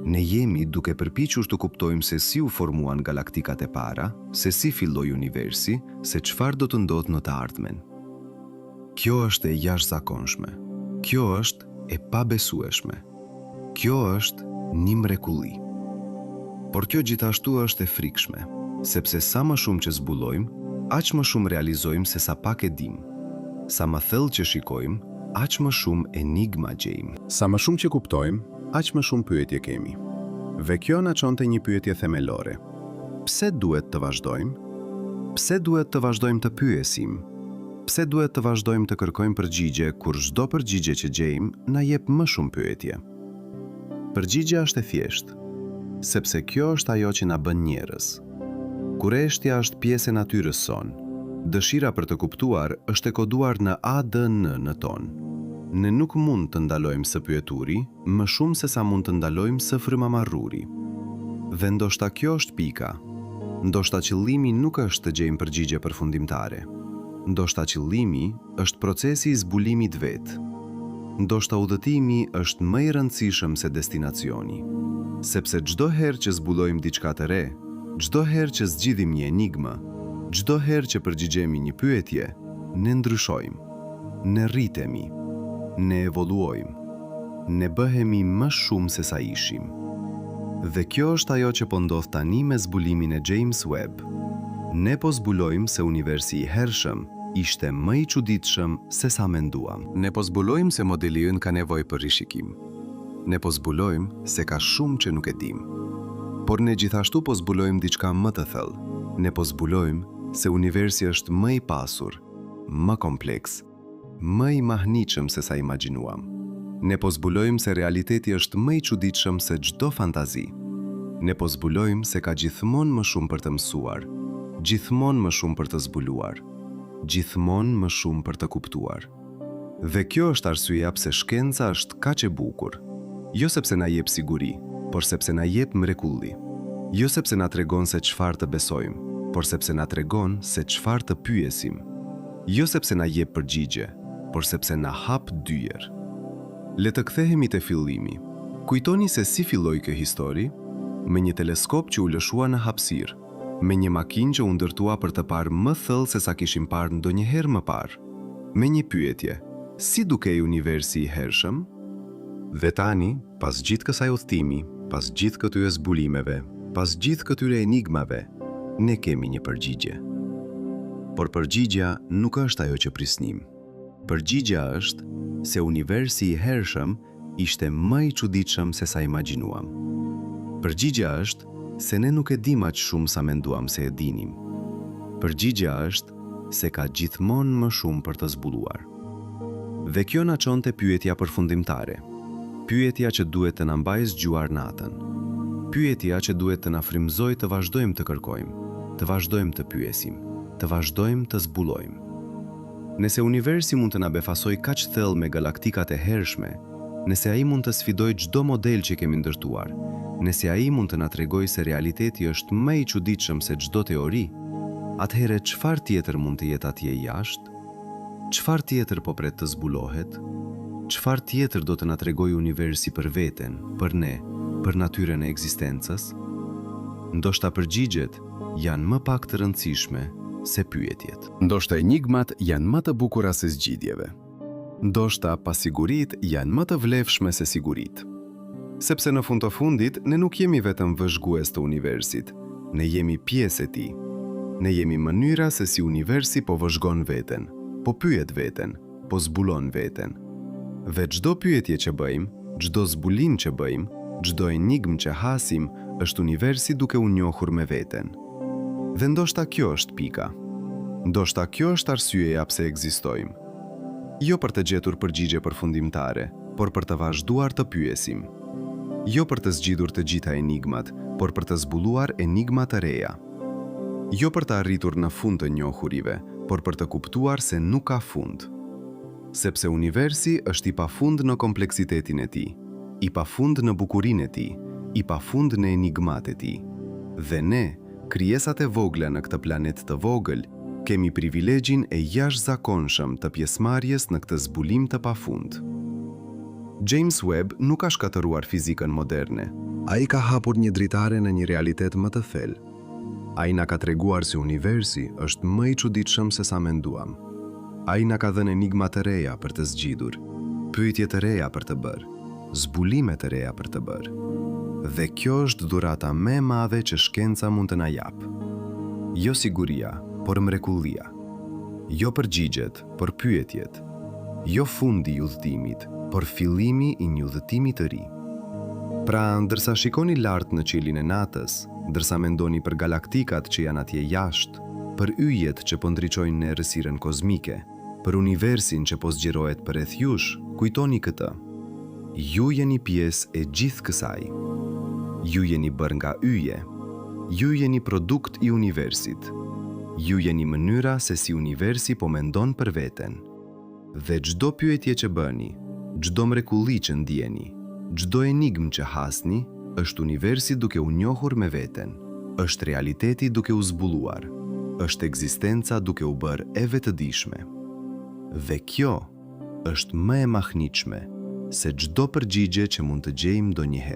Ne jemi duke përpiqur të kuptojmë se si u formuan galaktikat e para, se si filloi universi, se çfarë do të ndodhë në të ardhmen. Kjo është e jashtëzakonshme. Kjo është e pabesueshme. Kjo është një mrekulli. Por kjo gjithashtu është e frikshme, sepse sa më shumë që zbulojmë, aq më shumë realizojmë se sa pak e dim. Sa më thellë që shikojmë, aq më shumë enigma gjejmë.
Sa më shumë që kuptojmë, aq më shumë pyetje kemi. Dhe kjo na çonte një pyetje themelore. Pse duhet të vazhdojmë? Pse duhet të vazhdojmë të pyesim? Pse duhet të vazhdojmë të kërkojmë përgjigje kur çdo përgjigje që gjejmë na jep më shumë pyetje? Përgjigjja është e thjeshtë, sepse kjo është ajo që na bën njerëz. Kurreshtja është pjesë e natyrës sonë. Dëshira për të kuptuar është e koduar në ADN-n tonë. Ne nuk mund të ndalojmë së pyeturi, më shumë se sa mund të ndalojmë së frymamarruri. Dhe ndoshta kjo është pika. Ndoshta qëllimi nuk është të gjejmë përgjigje përfundimtare. Ndoshta qëllimi është procesi i zbulimit vetë. Ndoshta udhëtimi është më i rëndësishëm se destinacioni. Sepse çdo herë që zbulojmë diçka të re, çdo herë që zgjidhim një enigmë, çdo herë që përgjigjemi një pyetje, ne ndryshojmë, ne rritemi, ne evoluojmë, ne bëhemi më shumë se sa ishim. Dhe kjo është ajo që po ndodh tani me zbulimin e James Webb. Ne po zbulojmë se universi i hershëm ishte më i çuditshëm se sa menduam. Ne po zbulojmë se modeli ynë ka nevojë për rishikim. Ne po zbulojmë se ka shumë që nuk e dim. Por ne gjithashtu po zbulojmë diçka më të thellë. Ne po zbulojmë se universi është më i pasur, më kompleks, më i mahniqëm se sa imagjinuam. Ne po zbulojmë se realiteti është më i çuditshëm se çdo fantazi. Ne po zbulojmë se ka gjithmonë më shumë për të mësuar, gjithmonë më shumë për të zbuluar, gjithmonë më shumë për të kuptuar. Dhe kjo është arsyeja pse shkenca është kaq e bukur. Jo sepse na jep siguri, por sepse na jep mrekulli. Jo sepse na tregon se çfarë të besojmë, por sepse na tregon se çfarë të pyesim. Jo sepse na jep përgjigje, por sepse na hap dyer. Le të kthehemi te fillimi. Kujtoni se si filloi kjo histori? Me një teleskop që u lëshua në hapësirë, me një makinë që u ndërtua për të parë më thellë se sa kishim parë ndonjëherë më parë, me një pyetje: si dukej universi i hershëm? Dhe tani, pas gjithë kësaj udhtimi, pas gjithë këtyre zbulimeve, pas gjithë këtyre enigmave, ne kemi një përgjigje. Por përgjigja nuk është ajo që prisnim. Përgjigja është se universi i hershëm ishte më i çuditshëm se sa imagjinuam. Përgjigja është se ne nuk e dim aq shumë sa menduam se e dinim. Përgjigja është se ka gjithmonë më shumë për të zbuluar. Dhe kjo na çonte pyetja përfundimtare. Pyetja që duhet të na mbajë zgjuar natën. Pyetja që duhet të na frymëzojë të vazhdojmë të kërkojmë, të vazhdojmë të pyesim, të vazhdojmë të zbulojmë. Nëse universi mund të na befasojë kaq thellë me galaktikat e hershme, nëse ai mund të sfidojë çdo model që kemi ndërtuar,
Nëse ai mund të na tregojë se realiteti është më i çuditshëm se çdo teori, atëherë çfarë tjetër mund të jetë atje jashtë? Çfarë tjetër po pret të zbulohet? Çfarë tjetër do të na tregojë universi për veten, për ne, për natyrën e ekzistencës? Ndoshta përgjigjet janë më pak të rëndësishme se pyetjet.
Ndoshta enigmat janë më të bukura se zgjidhjeve.
Ndoshta pasiguritë janë më të vlefshme se siguritë. Sepse në fund të fundit, ne nuk jemi vetëm vëzhgues të universit, ne jemi pjesë e tij. Ne jemi mënyra se si universi po vëzhgon veten, po pyet veten, po zbulon veten. Dhe çdo pyetje që bëjmë, çdo zbulim që bëjmë, çdo enigmë që hasim, është universi duke u njohur me veten. Dhe ndoshta kjo është pika. Ndoshta kjo është arsyeja pse ekzistojmë. Jo për të gjetur përgjigje përfundimtare, por për të vazhduar të pyesim. Jo për të zgjidhur të gjitha enigmat, por për të zbuluar enigma të reja. Jo për të arritur në fund të njohurive, por për të kuptuar se nuk ka fund. Sepse universi është i pafund në kompleksitetin e tij, i pafund në bukurinë e tij, i pafund në enigmat e tij. Dhe ne, krijesat e vogla në këtë planet të vogël, kemi privilegjin e jashtëzakonshëm të pjesëmarrjes në këtë zbulim të pafund. James Webb nuk ka shkatëruar fizikën moderne. Ai ka hapur një dritare në një realitet më të thellë. Ai na ka treguar se universi është më i çuditshëm se sa menduam. Ai na ka dhënë enigma të reja për të zgjidhur, pyetje të reja për të bërë, zbulime të reja për të bërë. Dhe kjo është dhurata më e madhe që shkenca mund të na japë. Jo siguria, por mrekullia. Jo përgjigjet, por pyetjet. Jo fundi i udhëtimit, por fillimi i një udhëtimi të ri. Pra, ndërsa shikoni lart në qiellin e natës, ndërsa mendoni për galaktikat që janë atje jashtë, për yjet që po ndriçojnë në errësirën kozmike, për universin që po zgjerohet përreth jush, kujtoni këtë. Ju jeni pjesë e gjithë kësaj. Ju jeni bërë nga yje. Ju jeni produkt i universit. Ju jeni mënyra se si universi po mendon për veten. Dhe çdo pyetje që bëni, çdo mrekulli që ndjeni, çdo enigmë që hasni, është universi duke u njohur me veten, është realiteti duke u zbuluar, është ekzistenca duke u bërë e vetëdijshme. Dhe kjo është më e mahnitshme se çdo përgjigje që mund të gjejmë ndonjëherë.